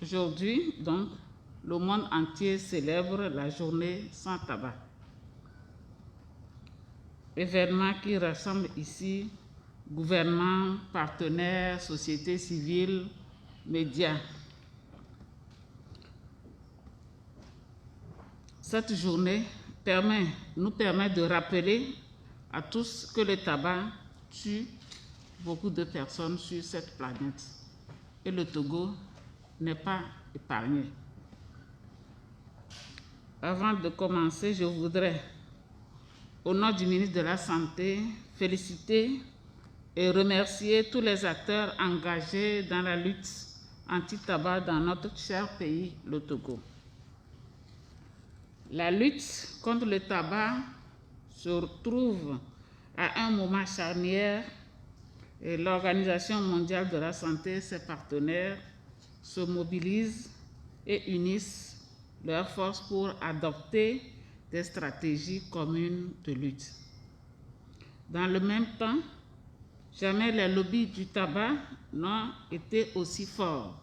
Aujourd'hui, donc, le monde entier célèbre la journée sans tabac. Événement qui rassemble ici gouvernements, partenaires, société civile, médias. Cette journée nous permet de rappeler à tous que le tabac tue beaucoup de personnes sur cette planète et le Togo n'est pas épargné. Avant de commencer, je voudrais, au nom du ministre de la Santé, féliciter et remercier tous les acteurs engagés dans la lutte anti-tabac dans notre cher pays, le Togo. La lutte contre le tabac se retrouve à un moment charnière et l'Organisation mondiale de la santé, ses partenaires, se mobilisent et unissent leurs forces pour adopter des stratégies communes de lutte. Dans le même temps, jamais les lobbies du tabac n'ont été aussi forts.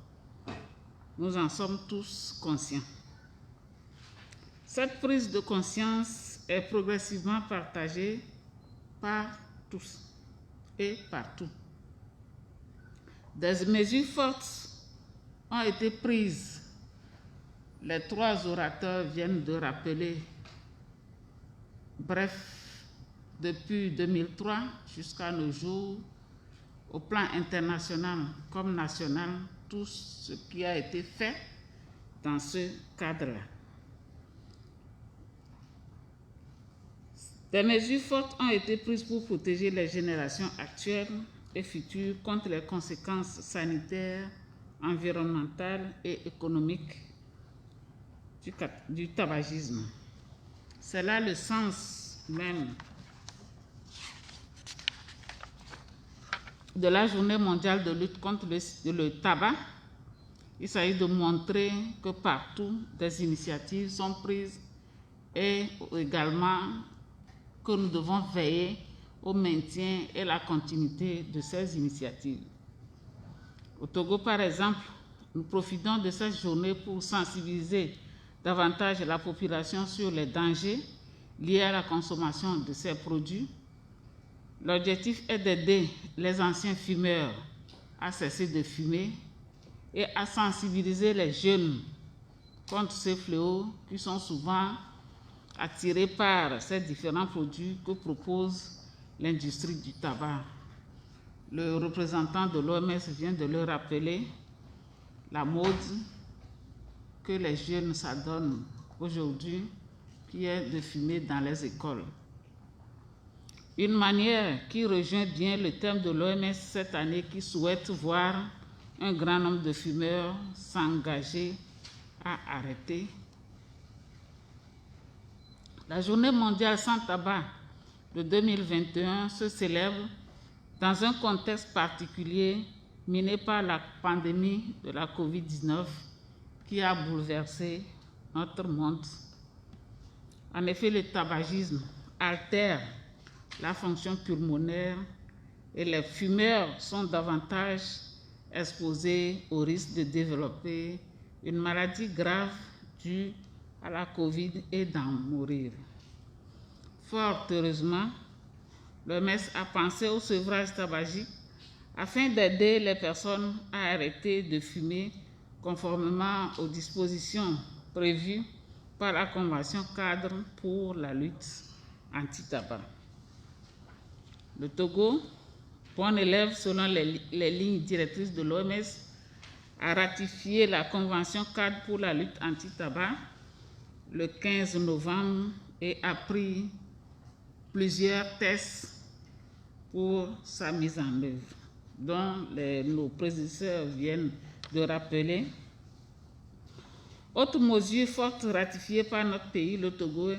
Nous en sommes tous conscients. Cette prise de conscience est progressivement partagée par tous et partout. Des mesures fortes ont été prises. Les 3 orateurs viennent de rappeler. Bref, depuis 2003 jusqu'à nos jours, au plan international comme national, tout ce qui a été fait dans ce cadre-là. Des mesures fortes ont été prises pour protéger les générations actuelles et futures contre les conséquences sanitaires, environnementales et économiques du tabagisme. C'est là le sens même de la Journée mondiale de lutte contre le tabac. Il s'agit de montrer que partout des initiatives sont prises et également que nous devons veiller au maintien et la continuité de ces initiatives. Au Togo, par exemple, nous profitons de cette journée pour sensibiliser davantage la population sur les dangers liés à la consommation de ces produits. L'objectif est d'aider les anciens fumeurs à cesser de fumer et à sensibiliser les jeunes contre ces fléaux qui sont souvent attirés par ces différents produits que propose l'industrie du tabac. Le représentant de l'OMS vient de le rappeler, la mode que les jeunes s'adonnent aujourd'hui, qui est de fumer dans les écoles. Une manière qui rejoint bien le thème de l'OMS cette année, qui souhaite voir un grand nombre de fumeurs s'engager à arrêter. La Journée mondiale sans tabac de 2021 se célèbre dans un contexte particulier miné par la pandémie de la COVID-19 qui a bouleversé notre monde. En effet, le tabagisme altère la fonction pulmonaire et les fumeurs sont davantage exposés au risque de développer une maladie grave due à la COVID et d'en mourir. Fort heureusement, l'OMS a pensé au sevrage tabagique afin d'aider les personnes à arrêter de fumer conformément aux dispositions prévues par la Convention cadre pour la lutte anti-tabac. Le Togo, bon élève selon les lignes directrices de l'OMS, a ratifié la Convention cadre pour la lutte anti-tabac le 15 novembre et a pris plusieurs tests pour sa mise en œuvre, dont nos prédécesseurs viennent de rappeler. Autre mesure forte ratifiée par notre pays, le Togo,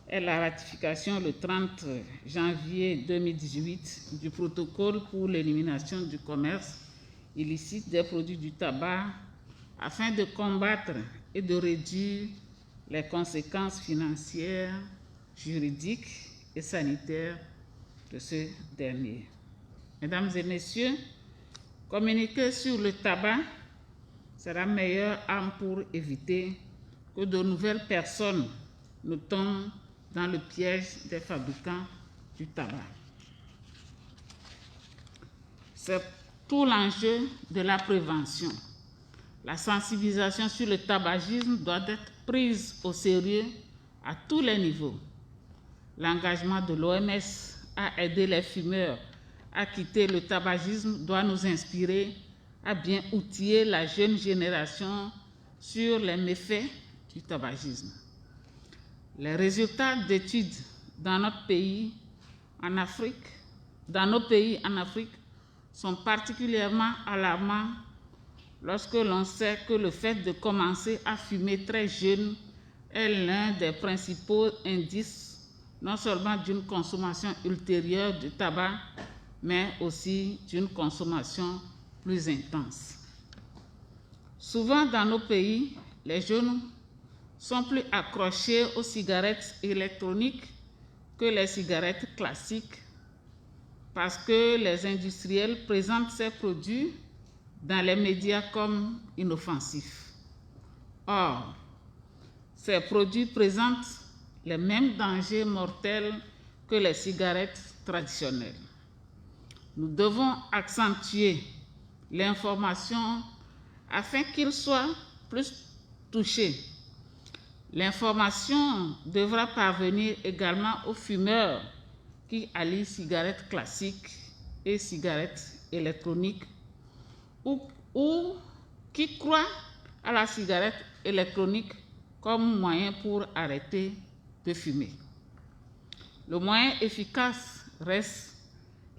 est la ratification le 30 janvier 2018 du protocole pour l'élimination du commerce illicite des produits du tabac afin de combattre et de réduire les conséquences financières, juridiques et sanitaires de ce dernier. Mesdames et messieurs, communiquer sur le tabac, c'est la meilleure arme pour éviter que de nouvelles personnes ne tombent dans le piège des fabricants du tabac. C'est tout l'enjeu de la prévention. La sensibilisation sur le tabagisme doit être prise au sérieux à tous les niveaux. L'engagement de l'OMS à aider les fumeurs à quitter le tabagisme doit nous inspirer à bien outiller la jeune génération sur les méfaits du tabagisme. Les résultats d'études dans nos pays en Afrique sont particulièrement alarmants lorsque l'on sait que le fait de commencer à fumer très jeune est l'un des principaux indices non seulement d'une consommation ultérieure de tabac, mais aussi d'une consommation plus intense. Souvent dans nos pays, les jeunes sont plus accrochés aux cigarettes électroniques que les cigarettes classiques parce que les industriels présentent ces produits dans les médias comme inoffensifs. Or, ces produits présentent les mêmes dangers mortels que les cigarettes traditionnelles. Nous devons accentuer l'information afin qu'ils soient plus touchés. L'information devra parvenir également aux fumeurs qui allient cigarettes classiques et cigarettes électroniques ou qui croient à la cigarette électronique comme moyen pour arrêter de fumer. Le moyen efficace reste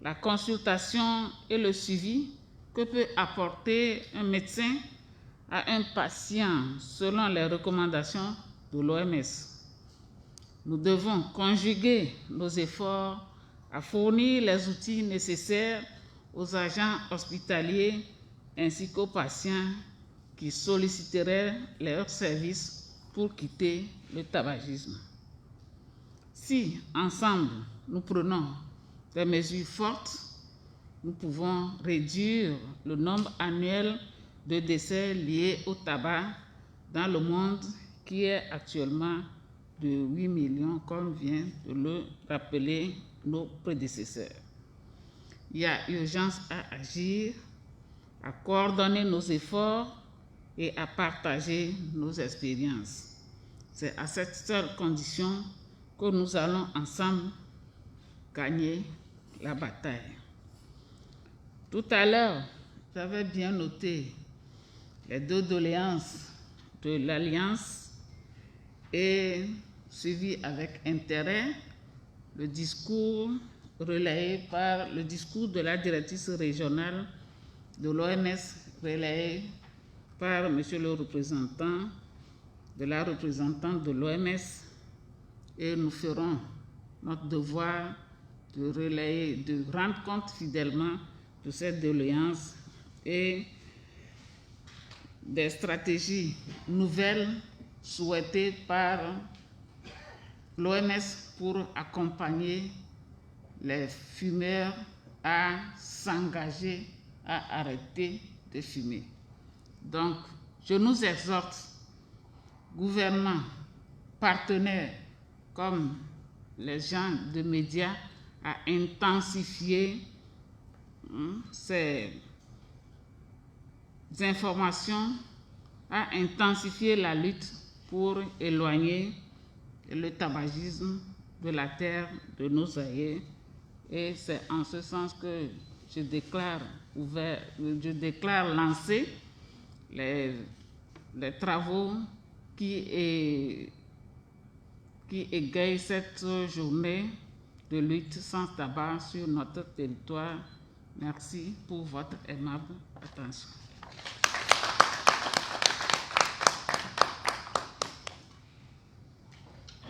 la consultation et le suivi que peut apporter un médecin à un patient selon les recommandations de l'OMS. Nous devons conjuguer nos efforts à fournir les outils nécessaires aux agents hospitaliers ainsi qu'aux patients qui solliciteraient leurs services pour quitter le tabagisme. Si, ensemble, nous prenons des mesures fortes, nous pouvons réduire le nombre annuel de décès liés au tabac dans le monde qui est actuellement de 8 millions, comme vient de le rappeler nos prédécesseurs. Il y a urgence à agir, à coordonner nos efforts et à partager nos expériences. C'est à cette seule condition que nous allons ensemble gagner la bataille. Tout à l'heure, j'avais bien noté les deux doléances de l'Alliance et suivi avec intérêt le discours relayé par le discours de la directrice régionale de l'OMS relayé par M. le représentant de la représentante de l'OMS, et nous ferons notre devoir de relayer, de rendre compte fidèlement de cette doléance et des stratégies nouvelles souhaitées par l'OMS pour accompagner les fumeurs à s'engager à arrêter de fumer. Donc, je nous exhorte, gouvernements, partenaires comme les gens de médias, à intensifier ces informations, à intensifier la lutte pour éloigner le tabagisme de la terre de nos aïeux. Et c'est en ce sens que je déclare lancer les travaux qui égayent cette journée de lutte sans tabac sur notre territoire. Merci pour votre aimable attention.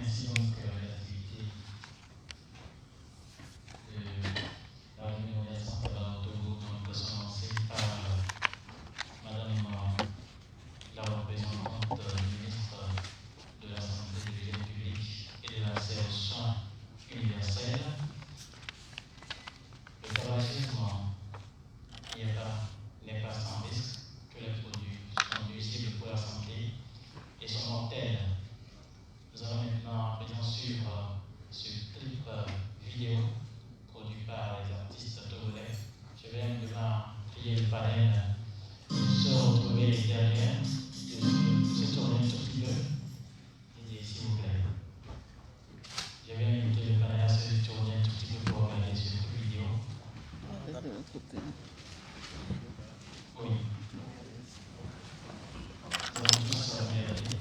Ainsi donc, l'activité de la réunion sans tabac au Togo peut commencer par Madame la représentante ministre de la Santé, de l'Hygiène publique et de l'accès aux soins universels. Le tabagisme n'est pas sans risque, que les produits sont nuisibles pour la santé et sont mortels. Nous allons maintenant suivre ce clip vidéo produit par les artistes togolais. Je vais maintenant prier le panel de se retrouver derrière, de se tourner un tout petit peu. Et s'il vous plaît. Je vais inviter le panel à se tourner un tout petit peu pour regarder ce clip vidéo. Oui. Nous allons tous regarder.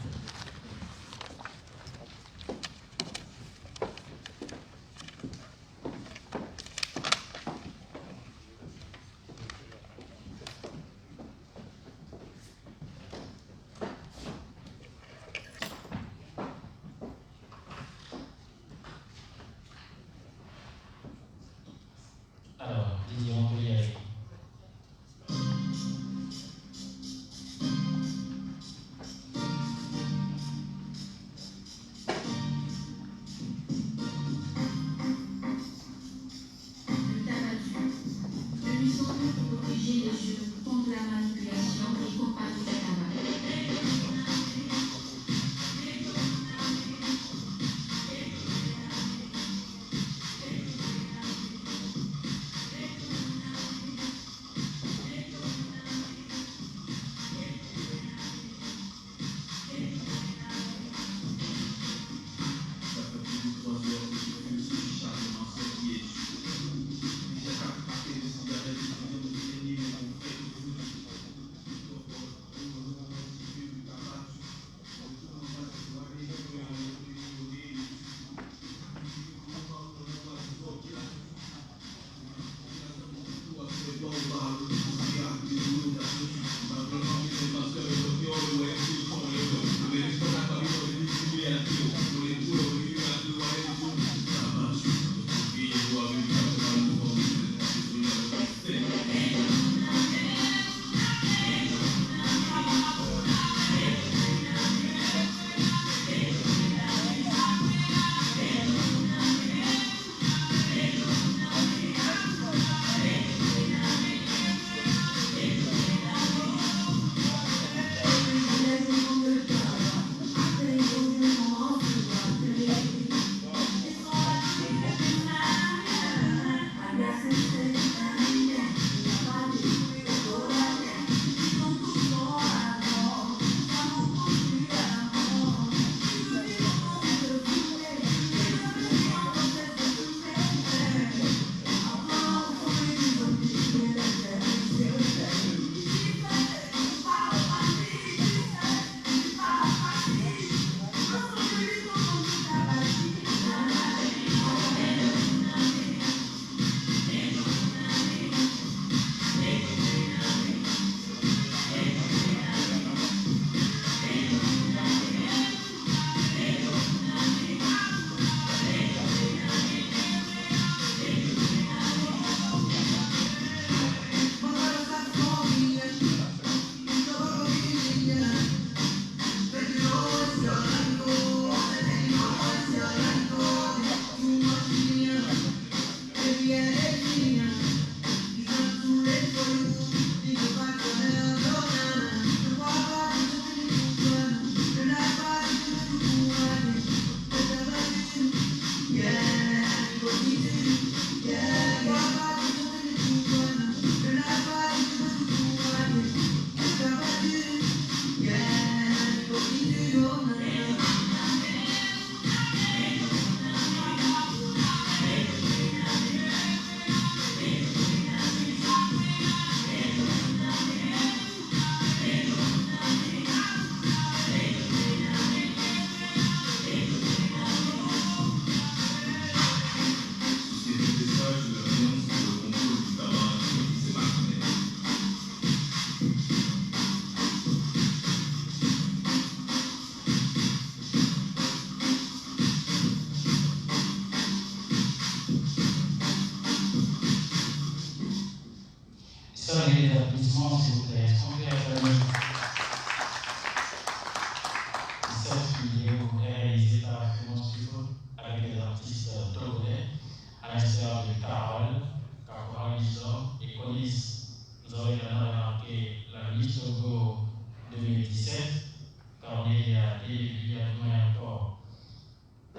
depuis un moyen encore.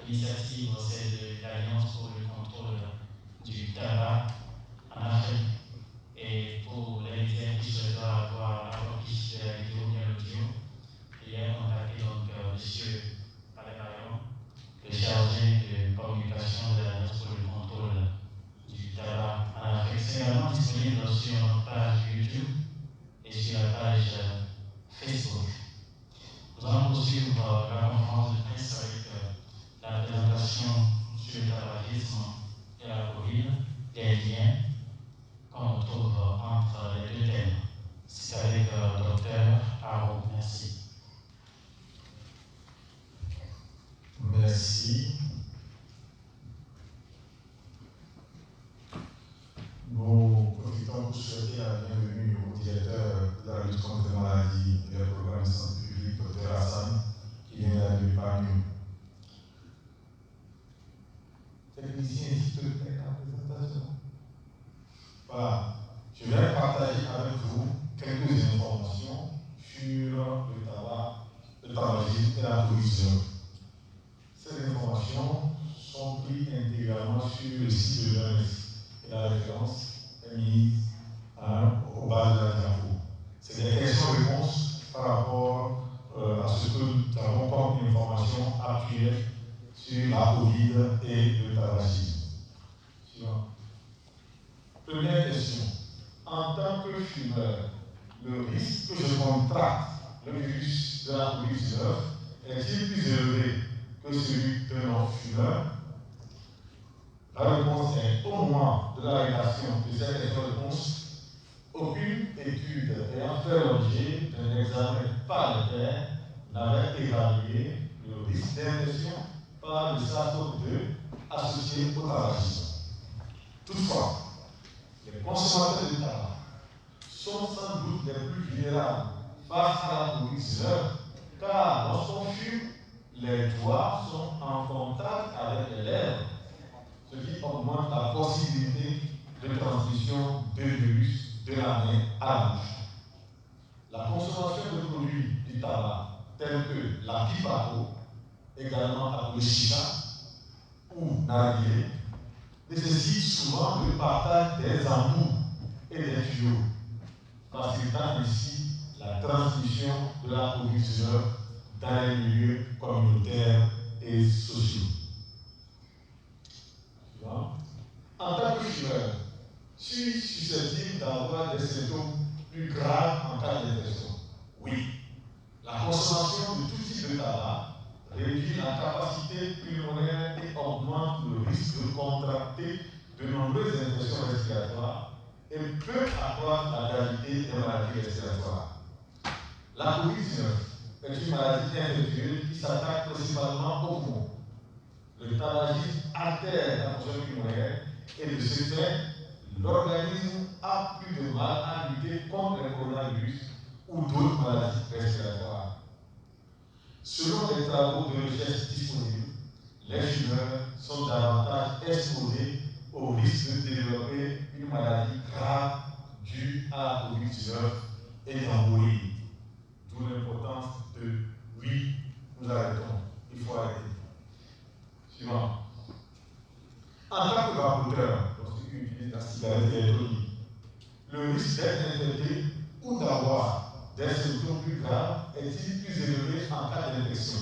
L'initiative, c'est de l'Alliance pour le contrôle du tabac en Afrique. Et pour les médias qui souhaitent avoir la copie de la vidéo ou bien l'audio, il a contacté donc M. Palémaillon, le chargé de communication de l'Alliance pour le contrôle du tabac en Afrique. C'est également disponible sur notre page YouTube et sur la page Facebook. Nous allons poursuivre la conférence de presse avec la présentation sur le tabagisme et la Covid, des liens qu'on retrouve entre les deux thèmes. C'est avec le docteur Aaron. Merci. Merci. Nous profitons pour souhaiter la bienvenue au directeur de la lutte contre les maladies et le programme de santé publique, Dr Hassan, qui vient d'arriver parmi nous. Technicien, s'il te plaît, la présentation. Voilà. Je vais partager avec vous quelques informations sur le tabagisme et la Covid-19. Ces informations sont prises intégralement sur le site de l'OMS et la référence est mise au bas de la diapo. C'est des questions-réponses par rapport à ce que nous avons comme information actuelle sur la Covid et le tabagisme. Suivant. Première question. En tant que fumeur, le risque que je contracte le virus de la Covid-19 est-il plus élevé que celui d'un non-fumeur? La réponse est au moment de la rédaction de cette réponse. Aucune étude ayant fait l'objet d'un examen paritaire n'avait évalué le risque d'infection par le SARS-CoV-2 associé au tabagisme. Toutefois, les consommateurs de tabac sont sans doute les plus vulnérables face à la Covid-19, car lorsqu'on fume, les doigts sont en contact avec les lèvres, ce qui augmente la possibilité de transmission de virus de la main à la bouche. La consommation de produits du tabac tels que la pipe à eau, également appelée chicha ou narguilé, nécessite souvent le partage des embouts et des tuyaux, facilitant ainsi la transmission de la Covid-19 dans les milieux communautaires et sociaux. En tant que fumeur, suis-je susceptible d'avoir des symptômes plus graves en cas d'infection? Oui. La consommation de tout type de tabac réduit la capacité pulmonaire et augmente le risque de contracter de nombreuses infections respiratoires et peut accroître la gravité des maladies respiratoires. La Covid-19 est une maladie infectieuse qui s'attaque principalement aux poumons. Le tabagisme altère la fonction pulmonaire et de ce fait, l'organisme a plus de mal à lutter contre le coronavirus ou d'autres maladies respiratoires. Selon les travaux de recherche disponibles, les fumeurs sont davantage exposés au risque de développer une maladie grave due à la Covid-19 et d'en mourir. D'où l'importance de oui, nous arrêtons, il faut arrêter. Suivant. En tant que vapoteur, lorsqu'il utilise la cigarette électronique, le risque d'être infecté ou d'avoir des symptômes plus graves est-il plus élevé en cas d'infection?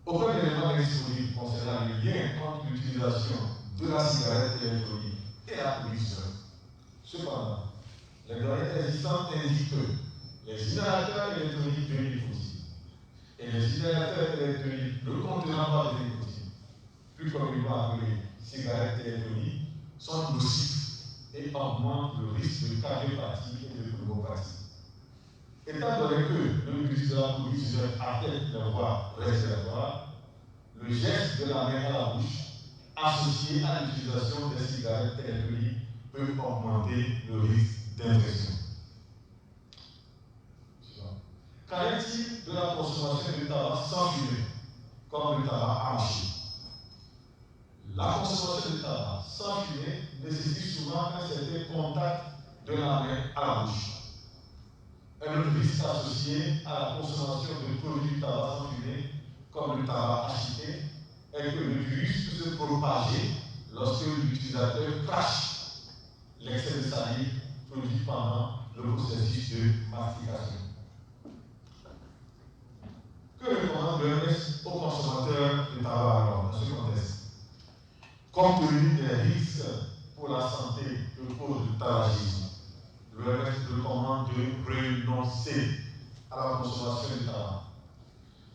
Aucun élément n'est disponible concernant le lien entre l'utilisation de la cigarette électronique et la Covid-19. Cependant, les données existantes indiquent que les inhalateurs électroniques de nicotine et les inhalateurs électroniques ne contenant pas de nicotine, plus communément appelés cigarettes électroniques, sont nocifs et augmentent le risque de cardiopathie et de pneumopathie. Étant donné que le virus de la Covid-19 affecte la voie respiratoire, le geste de la main à la bouche, associé à l'utilisation des cigarettes électroniques, peut augmenter le risque d'infection. Qu'en est-il de la consommation de tabac sans fumer, comme le tabac à mâcher? La consommation de tabac sans fumer nécessite souvent un certain contact de la main à la bouche. Un autre risque associé à la consommation de produits tabac sans fumer, comme le tabac acheté, est que le virus peut se propager lorsque l'utilisateur crache l'excès de salive produit pendant le processus de mastication. Que recommande l'OMS aux consommateurs de tabac alors dans ce contexte? Compte tenu des risques pour la santé que cause le tabagisme, l'OMS recommande de renoncer à la consommation de tabac.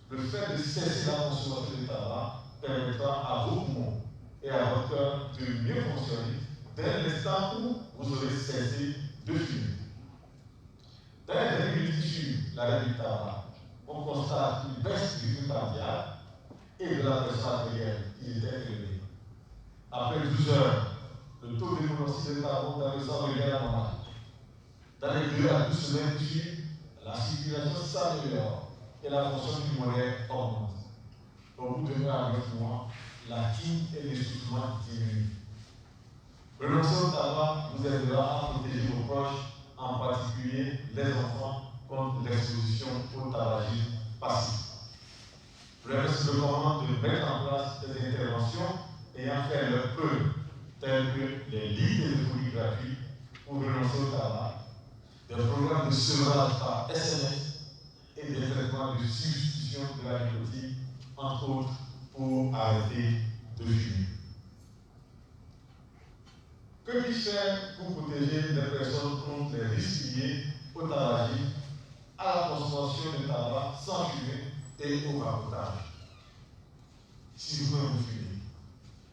Le fait de cesser la consommation de tabac permettra à vos poumons et à votre cœur de mieux fonctionner dès l'instant où vous aurez cessé de fumer. Dans les années qui suivent l'arrêt du tabac, on constate une baisse du rythme cardiaque et de la pression artérielle qui était élevée. Après 12 heures, le taux de monoxyde de carbone dans le sang revient à la normale. Dans les 2 à 12 semaines qui suivent, la circulation s'améliore et la fonction pulmonaire augmente. Au bout de 1 à 9 mois, la quine et l'essoufflement diminuent. Renoncer au tabac vous aidera à protéger vos proches, en particulier les enfants, contre l'exposition au tabagisme passif. L'OMS recommande de mettre en place des interventions ayant fait leur preuve, telles que les lits téléphoniques gratuits pour renoncer au tabac, des programmes de sevrage par SMS et des traitements de substitution de la nicotine, entre autres, pour arrêter de fumer. Que puis-je faire pour protéger les personnes contre les risques liés au tabagisme, à la consommation de tabac sans fumer et au vapotage? Si vous-même vous fumez,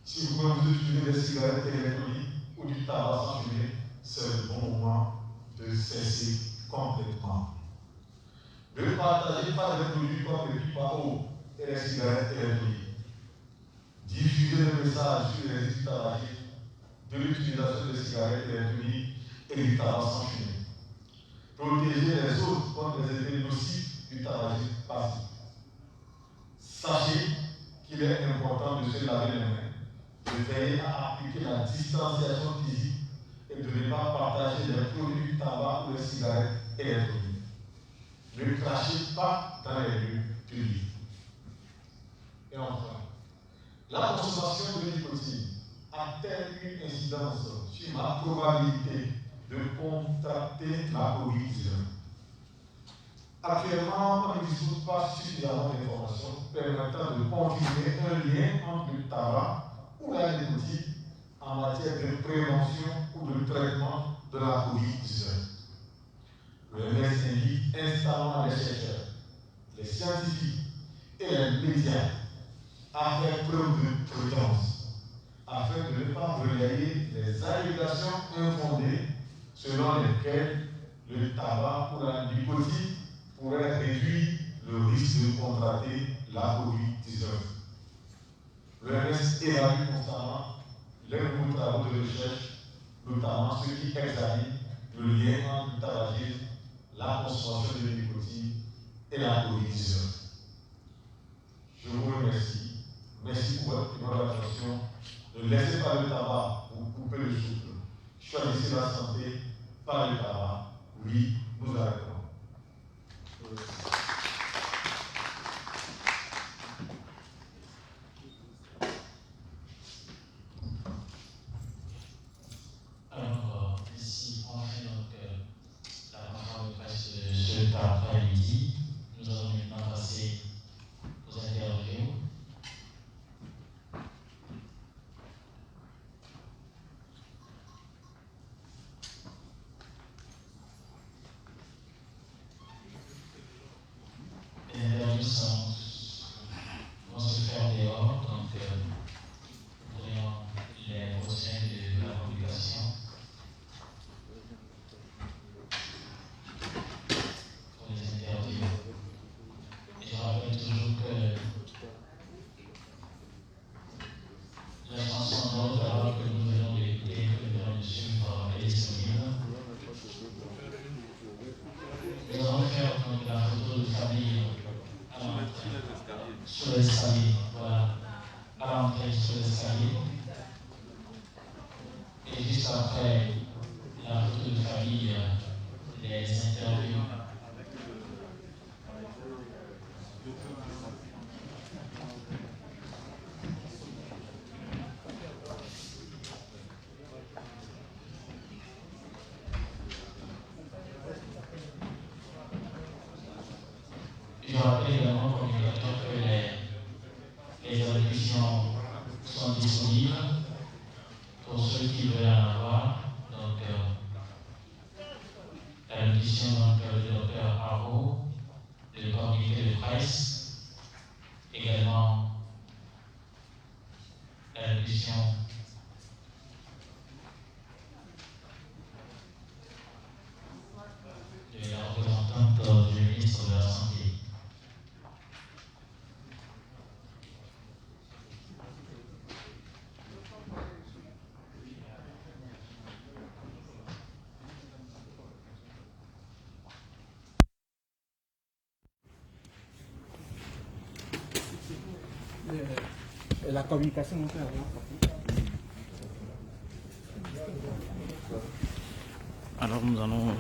si vous-même vous utilisez des cigarettes électroniques ou du tabac sans fumer, c'est le bon moment de cesser complètement. Ne partagez pas des produits comme les pipes à eau et les cigarettes électroniques. Diffusez le message sur les risques tabagiques de l'utilisation des cigarettes électroniques et du tabac sans fumer. Protégez les autres contre les effets nocifs du tabagisme passif. Sachez qu'il est important de se laver les mains, de veiller à appliquer la distanciation physique et de ne pas partager les produits du tabac ou les cigarettes électroniques. Ne crachez pas dans les lieux publics. Et enfin, la consommation de nicotine a-t-elle une incidence sur ma probabilité de contracter la COVID-19? Actuellement, on ne dispose pas suffisamment d'informations permettant de confirmer un lien entre le tabac ou la nicotine en matière de prévention ou de traitement de la COVID-19. L'OMS invite instamment les chercheurs, les scientifiques et les médias à faire preuve de prudence, afin de ne pas relayer les allégations infondées selon lesquelles le tabac ou la nicotine pourrait réduire le risque de contracter la COVID-19. L'OMS évalue constamment les nouveaux travaux de recherche, notamment ceux qui examinent le lien entre le tabagisme, la consommation de nicotine et la COVID-19. Je vous remercie. Merci pour votre attention. Ne laissez pas le tabac vous couper le souffle. Choisissez la santé par le tabac. Oui, nous arrêtons. Alors, ici, on fait donc la conférence de presse de ce après-midi. Nous allons maintenant passer aux interviews. Les interviews vont se faire dehors, donc nous aurions les prochains de la publication pour les interviews. Et je rappelle toujours que la chanson d'ordre alors que nous venons d'écouter, que nous venons de suivre, est disponible. Nous allons faire donc la photo de famille à l'entrée sur l'escalier. Voilà, à l'entrée sur l'escalier. Et juste après la photo de famille, les interviews Je rappelle également au communicateur que les admissions sont disponibles pour ceux qui veulent en avoir. Donc, l'admission du docteur Haro, le communiqué de presse, également l'admission de la représentante du ministre de la Santé. La communication, on peut avoir. Alors nous allons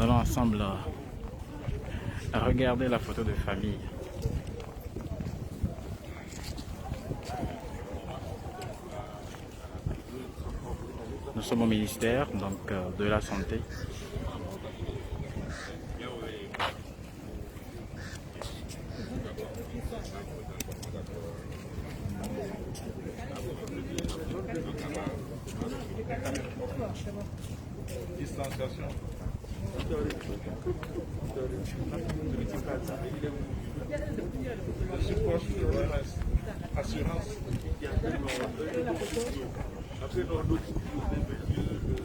ensemble regarder la photo de famille. Nous sommes au ministère donc, de la Santé. Distanciation. Je suis proche de l'OMS. Assurance.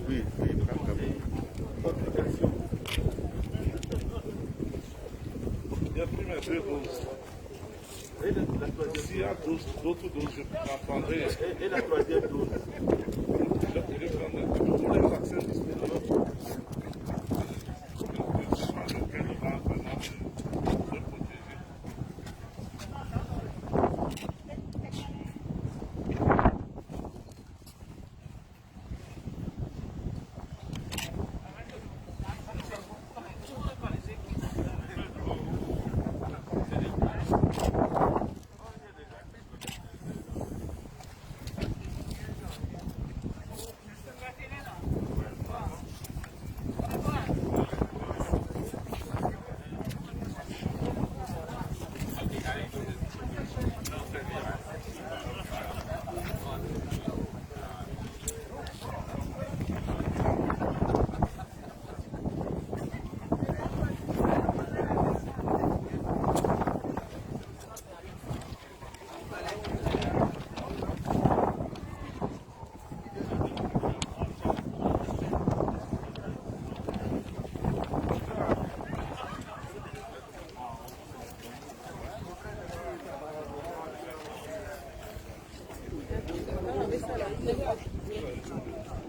Oui, il y a pris mes 2 doses. S'il y a d'autres doses, je prendrai. Et la 3e dose? Je prendrai pour les vaccins disponibles.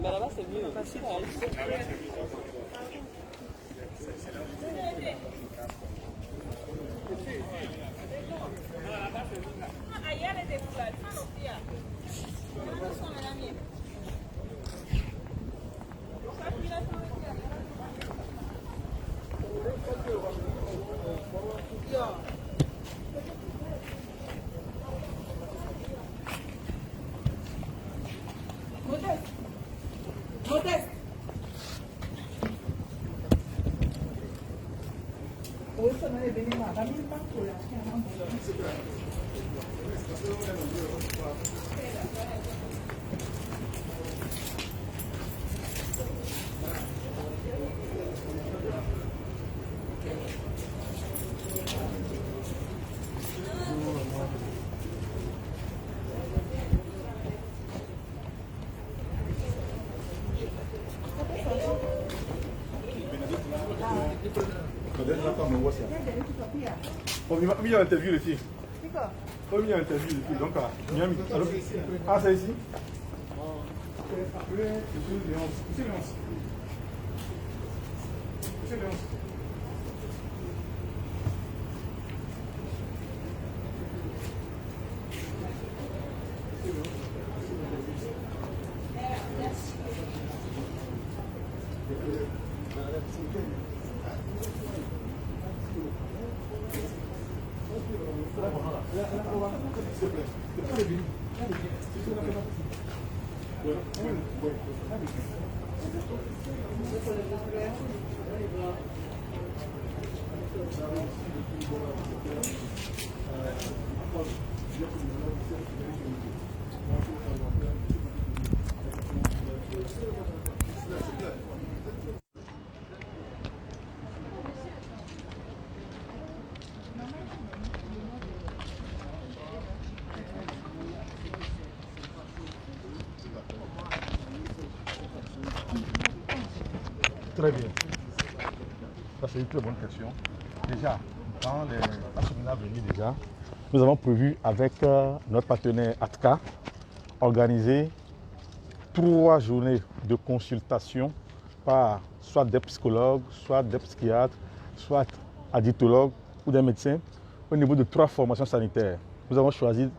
Mais là-bas, c'est mieux, facile à aller. Il y a interview ici. Il y a interview ici. Donc, Miami. Ah, c'est ici? Après, c'est Léonce. C'est Léonce. Très bien. Ça, c'est une très bonne question. Déjà, dans la semaine à venir, nous avons prévu avec notre partenaire ATCA organiser 3 journées de consultation par soit des psychologues, soit des psychiatres, soit addictologues ou des médecins au niveau de 3 formations sanitaires. Nous avons choisi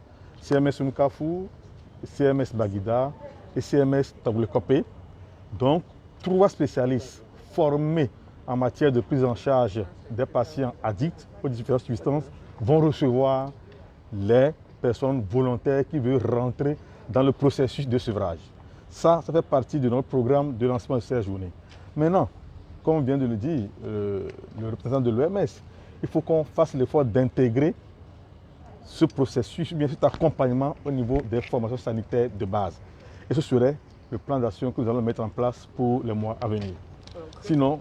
CMS Mukafu, CMS Baguida et CMS Taboulé-Kopé. Donc, 3 spécialistes formés en matière de prise en charge des patients addicts aux différentes substances vont recevoir les personnes volontaires qui veulent rentrer dans le processus de sevrage. Ça fait partie de notre programme de lancement de ces journées. Maintenant, comme on vient de le dire, le représentant de l'OMS, il faut qu'on fasse l'effort d'intégrer ce processus, bien cet accompagnement au niveau des formations sanitaires de base. Et ce serait le plan d'action que nous allons mettre en place pour les mois à venir. Sinon,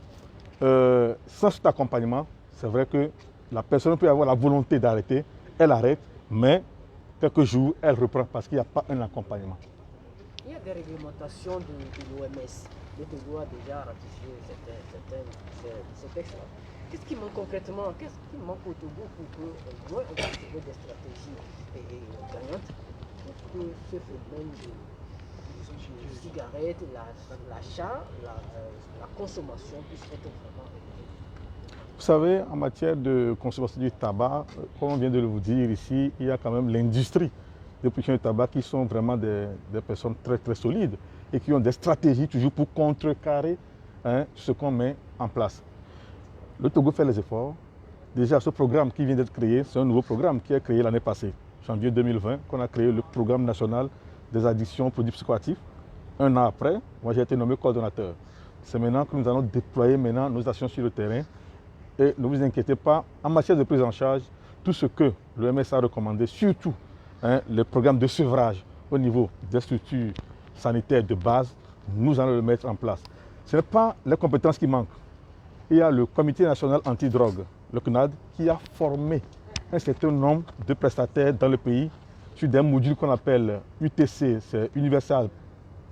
sans cet accompagnement, c'est vrai que la personne peut avoir la volonté d'arrêter, elle arrête, mais quelques jours, elle reprend parce qu'il n'y a pas un accompagnement. Il y a des réglementations de l'OMS. Le Togo a déjà ratifié ces textes-là. Qu'est-ce qui manque concrètement? Qu'est-ce qui manque au Togo pour qu'on puisse trouver des stratégies gagnantes pour que ce phénomène de cigarettes, l'achat, la consommation puisse être vraiment élevée? Vous savez, en matière de consommation du tabac, comme on vient de vous dire ici, il y a quand même l'industrie de production de tabac qui sont vraiment des personnes très très solides et qui ont des stratégies toujours pour contrecarrer ce qu'on met en place. Le Togo fait les efforts. Déjà, ce programme qui vient d'être créé, c'est un nouveau programme qui est créé l'année passée, janvier 2020, qu'on a créé le programme national des addictions aux produits psychoactifs. Un an après, moi j'ai été nommé coordonnateur. C'est maintenant que nous allons déployer nos actions sur le terrain. Et ne vous inquiétez pas, en matière de prise en charge, tout ce que l'OMS a recommandé, surtout le programme de sevrage au niveau des structures sanitaires de base, nous allons le mettre en place. Ce n'est pas les compétences qui manquent. Il y a le Comité national antidrogue, le CNAD, qui a formé un certain nombre de prestataires dans le pays sur des modules qu'on appelle UTC, c'est Universal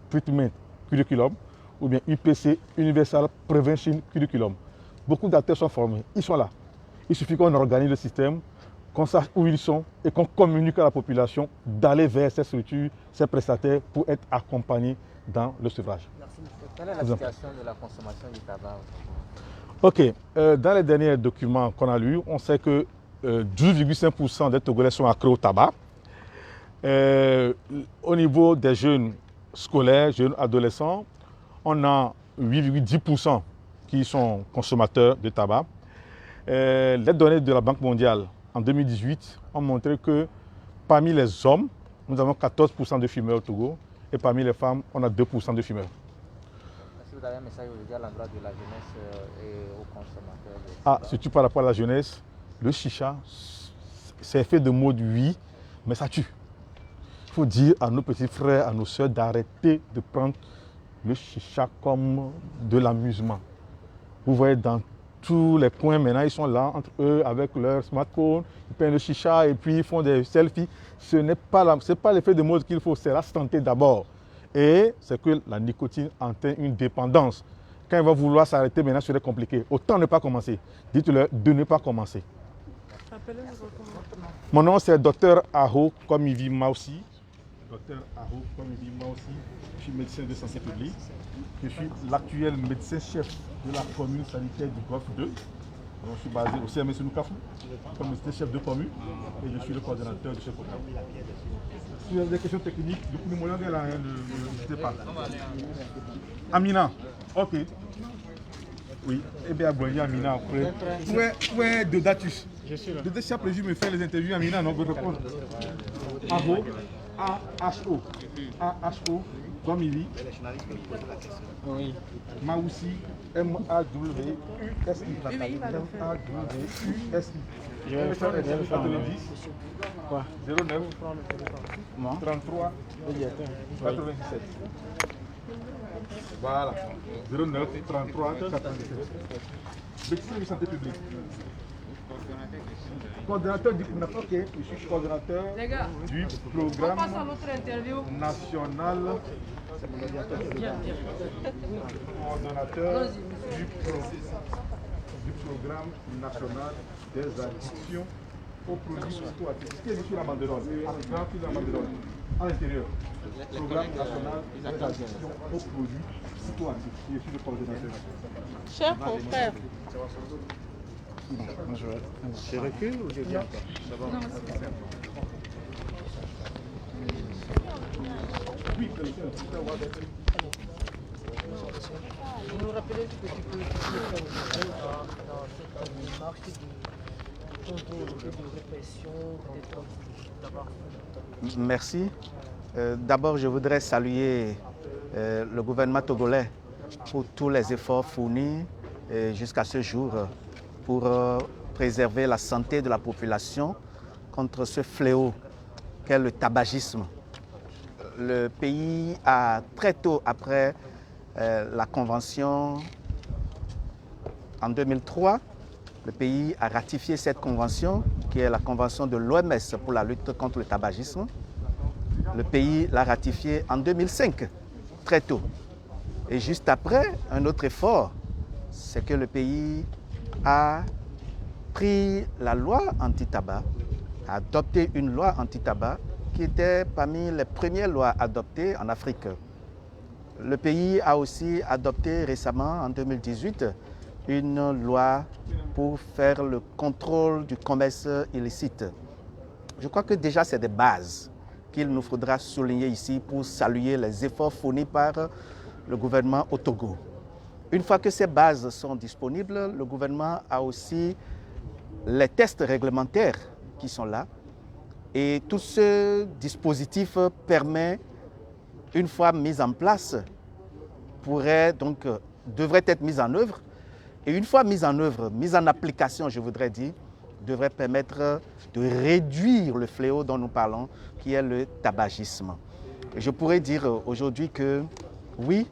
Treatment Curriculum, ou bien UPC, Universal Prevention Curriculum. Beaucoup d'acteurs sont formés, ils sont là. Il suffit qu'on organise le système, qu'on sache où ils sont et qu'on communique à la population d'aller vers ces structures, ces prestataires pour être accompagnés dans le sevrage. Merci, monsieur. Quelle est la situation de la consommation du tabac? Ok, dans les derniers documents qu'on a lus, on sait que 12,5% des Togolais sont accros au tabac. Au niveau des jeunes scolaires, jeunes adolescents, on a 8,10% qui sont consommateurs de tabac. Les données de la Banque mondiale en 2018 ont montré que parmi les hommes, nous avons 14% de fumeurs au Togo et parmi les femmes, on a 2% de fumeurs. Est-ce que vous avez un message aujourd'hui à l'endroit de la jeunesse et aux consommateurs? Ah, surtout par rapport à la jeunesse, le chicha, c'est fait de mots oui, mais ça tue. Il faut dire à nos petits frères, à nos soeurs d'arrêter de prendre le chicha comme de l'amusement. Vous voyez dans tous les coins maintenant, ils sont là entre eux avec leur smartphone, ils prennent le chicha et puis ils font des selfies. Ce n'est pas l'effet de mode qu'il faut, c'est la santé d'abord. Et c'est que la nicotine entraîne une dépendance. Quand il va vouloir s'arrêter, maintenant, ce serait compliqué. Autant ne pas commencer. Dites-leur de ne pas commencer. Mon nom, c'est Dr Aho Komivi Maussi. Dr Aho Komivi Maussi. Je suis médecin de santé publique. Je suis l'actuel médecin-chef de la commune sanitaire du Golfe 2. Donc, je suis basé au CMS Nukafu, comme médecin-chef de commune. Et je suis le coordonnateur de ce programme. Si vous avez des questions techniques, du coup, n'hésitez pas. Amina, ok. Oui, eh bien, Amina, après. Où est Dodatus? Je suis là. Le déjà prévu me faire les interviews à Mina, non, vous répondre. AHO, AHO, AHO, Gomili, Oui. Maoussi, M-A-W-U-S-I. M-A-W-U-S-I. Je vais faire 90, quoi? 09, Moi 33, Oui, attends. 97. Voilà. 09, 33, 97. Médecine de santé publique. Coordonnateur du CNAPOC, je suis coordonnateur du programme national. Coordonnateur du programme national des addictions aux produits phytoactifs. Qui est sur la banderole? À l'intérieur. Programme national des addictions aux produits phytoactifs. Je suis le coordonnateur. Cher confrère. Je recule ou je viens pas? Oui, Vous nous rappelez ce que tu peux faire dans cette démarche de contrôle, de répression, peut-être. Merci. D'abord, je voudrais saluer le gouvernement togolais pour tous les efforts fournis jusqu'à ce jour pour préserver la santé de la population contre ce fléau qu'est le tabagisme. Le pays a très tôt après la convention en 2003, le pays a ratifié cette convention qui est la convention de l'OMS pour la lutte contre le tabagisme. Le pays l'a ratifié en 2005, très tôt. Et juste après, un autre effort, c'est que le pays a pris la loi anti-tabac, a adopté une loi anti-tabac qui était parmi les premières lois adoptées en Afrique. Le pays a aussi adopté récemment, en 2018, une loi pour faire le contrôle du commerce illicite. Je crois que déjà c'est des bases qu'il nous faudra souligner ici pour saluer les efforts fournis par le gouvernement au Togo. Une fois que ces bases sont disponibles, le gouvernement a aussi les tests réglementaires qui sont là. Et tout ce dispositif permet, une fois mis en place, devrait être mis en œuvre. Et une fois mis en œuvre, mis en application, je voudrais dire, devrait permettre de réduire le fléau dont nous parlons, qui est le tabagisme. Et je pourrais dire aujourd'hui que oui,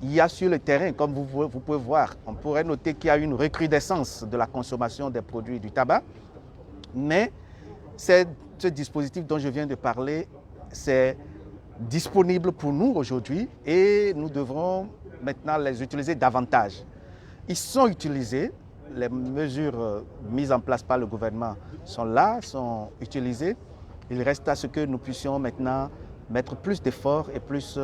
il y a sur le terrain, comme vous pouvez voir, on pourrait noter qu'il y a une recrudescence de la consommation des produits du tabac, mais ce dispositif dont je viens de parler, c'est disponible pour nous aujourd'hui et nous devrons maintenant les utiliser davantage. Ils sont utilisés, les mesures mises en place par le gouvernement sont là, sont utilisées. Il reste à ce que nous puissions maintenant mettre plus d'efforts et plus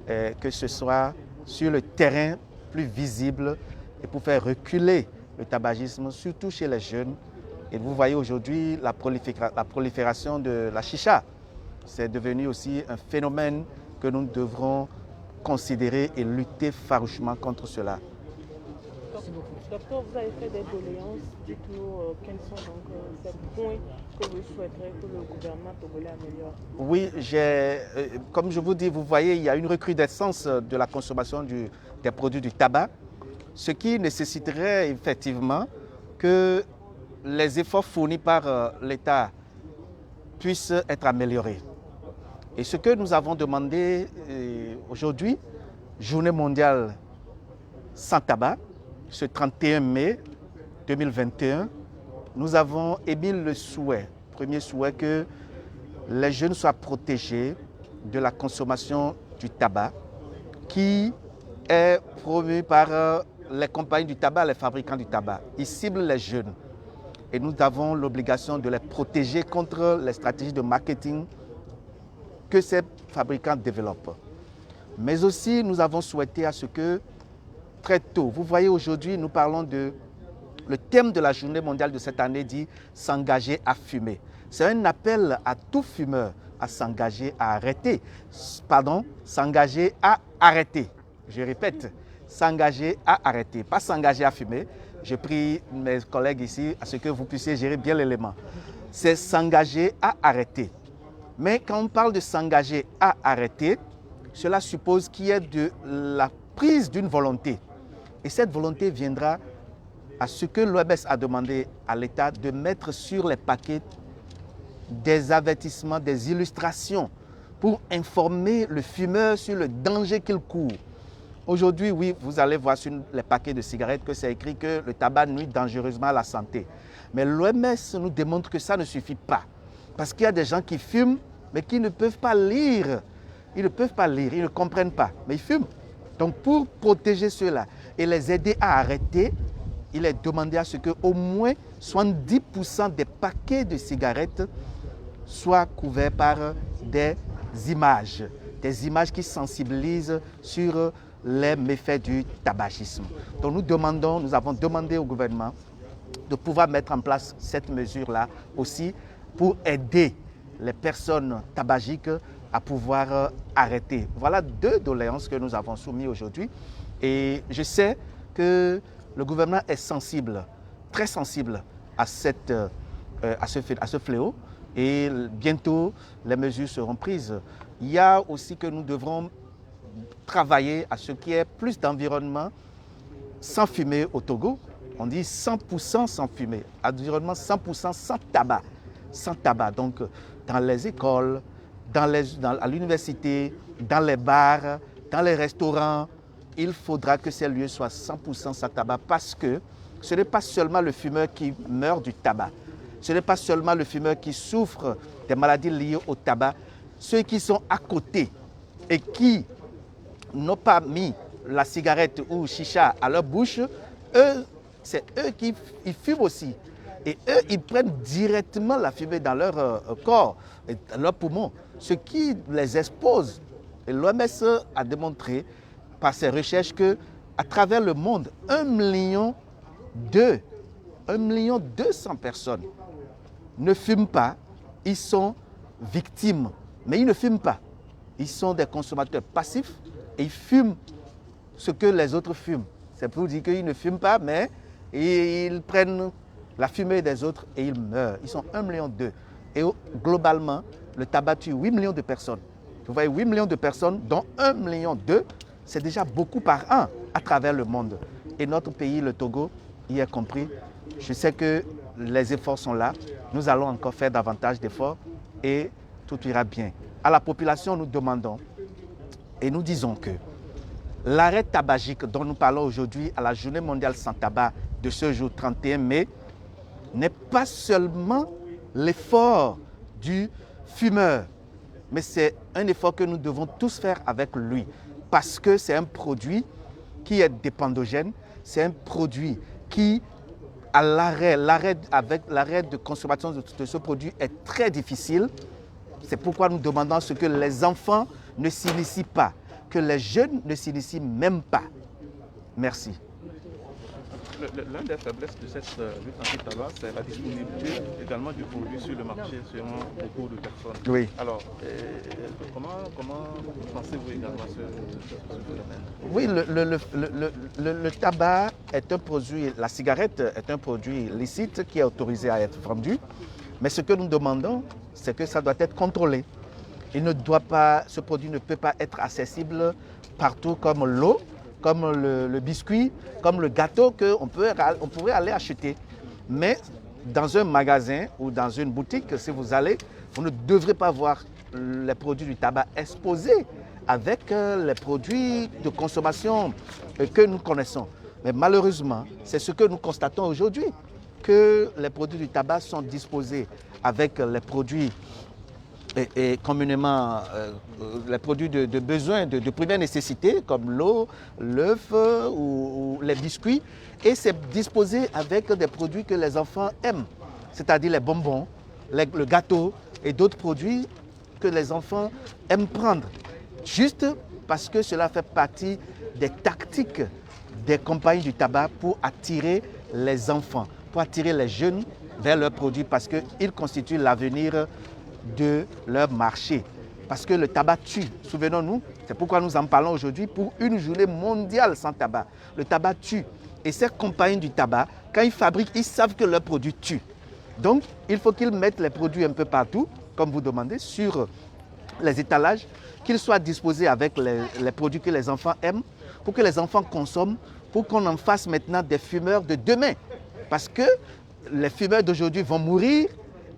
que ce soit sur le terrain plus visible et pour faire reculer le tabagisme, surtout chez les jeunes. Et vous voyez aujourd'hui la prolifération de la chicha. C'est devenu aussi un phénomène que nous devrons considérer et lutter farouchement contre cela. Docteur, vous avez fait des doléances. Dites-nous quels sont donc ces points que vous souhaiterez que le gouvernement togolais améliore. Oui, comme je vous dis, vous voyez, il y a une recrudescence de la consommation des produits du tabac, ce qui nécessiterait effectivement que les efforts fournis par l'État puissent être améliorés. Et ce que nous avons demandé aujourd'hui, Journée mondiale sans tabac, ce 31 mai 2021, nous avons émis le premier souhait que les jeunes soient protégés de la consommation du tabac qui est promu par les compagnies du tabac, les fabricants du tabac. Ils ciblent les jeunes et nous avons l'obligation de les protéger contre les stratégies de marketing que ces fabricants développent. Mais aussi, nous avons souhaité à ce que, très tôt, vous voyez aujourd'hui, nous parlons le thème de la journée mondiale de cette année dit « S'engager à fumer ». C'est un appel à tout fumeur à s'engager à arrêter. Pardon, s'engager à arrêter. Je répète, s'engager à arrêter. Pas s'engager à fumer, je prie mes collègues ici à ce que vous puissiez gérer bien l'élément. C'est s'engager à arrêter. Mais quand on parle de s'engager à arrêter, cela suppose qu'il y ait de la prise d'une volonté. Et cette volonté viendra à ce que l'OMS a demandé à l'État de mettre sur les paquets des avertissements, des illustrations pour informer le fumeur sur le danger qu'il court. Aujourd'hui, oui, vous allez voir sur les paquets de cigarettes que c'est écrit que le tabac nuit dangereusement à la santé. Mais l'OMS nous démontre que ça ne suffit pas. Parce qu'il y a des gens qui fument, mais qui ne peuvent pas lire. Ils ne peuvent pas lire, ils ne comprennent pas, mais ils fument. Donc pour protéger ceux-là et les aider à arrêter, il est demandé à ce qu'au moins 70% des paquets de cigarettes soient couverts par des images qui sensibilisent sur les méfaits du tabagisme. Donc nous avons demandé au gouvernement de pouvoir mettre en place cette mesure-là aussi pour aider les personnes tabagiques à pouvoir arrêter. Voilà 2 doléances que nous avons soumises aujourd'hui. Et je sais que le gouvernement est sensible, très sensible à ce fléau. Et bientôt, les mesures seront prises. Il y a aussi que nous devrons travailler à ce qu'il y ait plus d'environnement sans fumée au Togo. On dit 100% sans fumée, environnement 100% sans tabac. Sans tabac, donc dans les écoles, à l'université, dans les bars, dans les restaurants, il faudra que ces lieux soient 100% sans tabac parce que ce n'est pas seulement le fumeur qui meurt du tabac. Ce n'est pas seulement le fumeur qui souffre des maladies liées au tabac. Ceux qui sont à côté et qui n'ont pas mis la cigarette ou chicha à leur bouche, c'est eux qui fument aussi. Et eux, ils prennent directement la fumée dans leur corps et dans leurs poumons, ce qui les expose. Et l'OMS a démontré par ses recherches qu'à travers le monde, 1,2 million personnes ne fument pas, ils sont victimes, mais ils ne fument pas. Ils sont des consommateurs passifs et ils fument ce que les autres fument. C'est pour dire qu'ils ne fument pas, mais ils prennent la fumée des autres et ils meurent. Ils sont 1,2 million. Et globalement, le tabac tue 8 millions de personnes. Vous voyez, 8 millions de personnes, dont 1,2 million, c'est déjà beaucoup par an à travers le monde. Et notre pays, le Togo, y est compris. Je sais que les efforts sont là. Nous allons encore faire davantage d'efforts et tout ira bien. À la population, nous demandons et nous disons que l'arrêt tabagique dont nous parlons aujourd'hui à la Journée mondiale sans tabac de ce jour 31 mai n'est pas seulement l'effort du fumeur, mais c'est un effort que nous devons tous faire avec lui parce que c'est un produit qui est dépendogène, c'est un produit qui, avec l'arrêt de consommation de ce produit est très difficile. C'est pourquoi nous demandons à ce que les enfants ne s'initient pas, que les jeunes ne s'initient même pas. Merci. L'une des faiblesses de cette lutte anti-tabac, c'est la disponibilité également du produit sur le marché selon beaucoup de personnes. Oui. Alors, comment pensez-vous également ce phénomène? Oui, le tabac est un produit, la cigarette est un produit licite qui est autorisé à être vendu. Mais ce que nous demandons, c'est que ça doit être contrôlé. Ce produit ne peut pas être accessible partout comme l'eau, comme le biscuit, comme le gâteau qu'on pourrait aller acheter. Mais dans un magasin ou dans une boutique, si vous allez, vous ne devrez pas voir les produits du tabac exposés avec les produits de consommation que nous connaissons. Mais malheureusement, c'est ce que nous constatons aujourd'hui, que les produits du tabac sont disposés avec les produits et communément les produits de besoin, de première nécessité, comme l'eau, l'œuf ou les biscuits. Et c'est disposé avec des produits que les enfants aiment, c'est-à-dire les bonbons, le gâteau et d'autres produits que les enfants aiment prendre. Juste parce que cela fait partie des tactiques des compagnies du tabac pour attirer les enfants, pour attirer les jeunes vers leurs produits parce qu'ils constituent l'avenir de leur marché. Parce que le tabac tue, souvenons-nous, c'est pourquoi nous en parlons aujourd'hui pour une journée mondiale sans tabac. Le tabac tue. Et ces compagnies du tabac, quand ils fabriquent, ils savent que leurs produits tuent. Donc, il faut qu'ils mettent les produits un peu partout, comme vous demandez, sur les étalages, qu'ils soient disposés avec les produits que les enfants aiment, pour que les enfants consomment, pour qu'on en fasse maintenant des fumeurs de demain. Parce que les fumeurs d'aujourd'hui vont mourir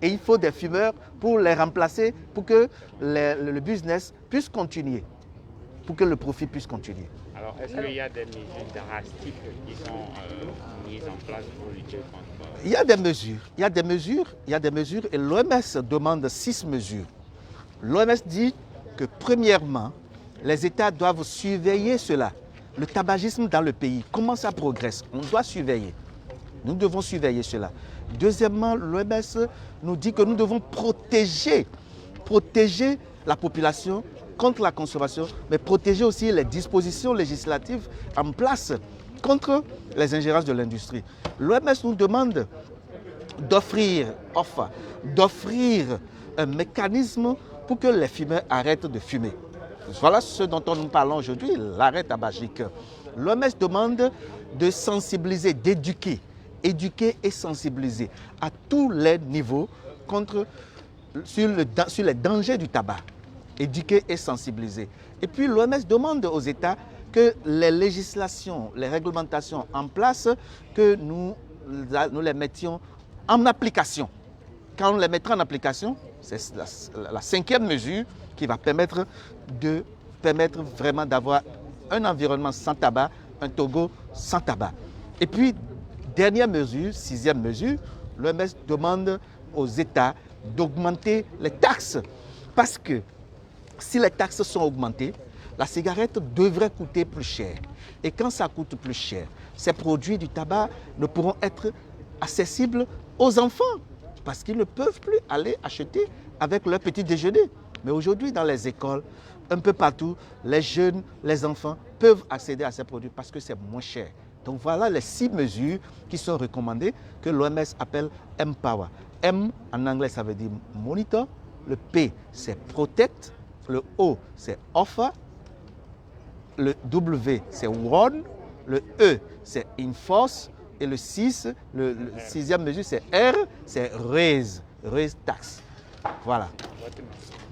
et il faut des fumeurs pour les remplacer, pour que le business puisse continuer, pour que le profit puisse continuer. Alors, est-ce qu'il y a des mesures drastiques qui sont mises en place pour lutter contre... Il y a des mesures et l'OMS demande 6 mesures. L'OMS dit que premièrement, les États doivent surveiller cela. Le tabagisme dans le pays, comment ça progresse? On doit surveiller. Nous devons surveiller cela. Deuxièmement, l'OMS nous dit que nous devons protéger la population contre la consommation, mais protéger aussi les dispositions législatives en place contre les ingérences de l'industrie. L'OMS nous demande d'offrir un mécanisme pour que les fumeurs arrêtent de fumer. Voilà ce dont nous parlons aujourd'hui, l'arrêt tabagique. L'OMS demande de sensibiliser, d'éduquer et sensibiliser à tous les niveaux sur les dangers du tabac. Éduquer et sensibiliser. Et puis l'OMS demande aux États que les législations, les réglementations en place, que nous les mettions en application. Quand on les mettra en application, c'est la 5e mesure qui va permettre vraiment d'avoir un environnement sans tabac, un Togo sans tabac. Et puis, dernière mesure, 6e mesure, l'OMS demande aux États d'augmenter les taxes. Parce que si les taxes sont augmentées, la cigarette devrait coûter plus cher. Et quand ça coûte plus cher, ces produits du tabac ne pourront être accessibles aux enfants parce qu'ils ne peuvent plus aller acheter avec leur petit déjeuner. Mais aujourd'hui, dans les écoles, un peu partout, les jeunes, les enfants peuvent accéder à ces produits parce que c'est moins cher. Donc voilà les 6 mesures qui sont recommandées que l'OMS appelle Empower. M en anglais, ça veut dire monitor. Le P, c'est protect. Le O, c'est offer. Le W, c'est warn. Le E, c'est enforce. Et le 6, le 6e mesure, c'est R, c'est raise tax. Voilà.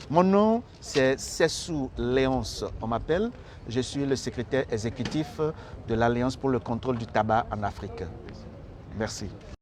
Mon nom, c'est Sessou Léonce, on m'appelle. Je suis le secrétaire exécutif de l'Alliance pour le contrôle du tabac en Afrique. Merci.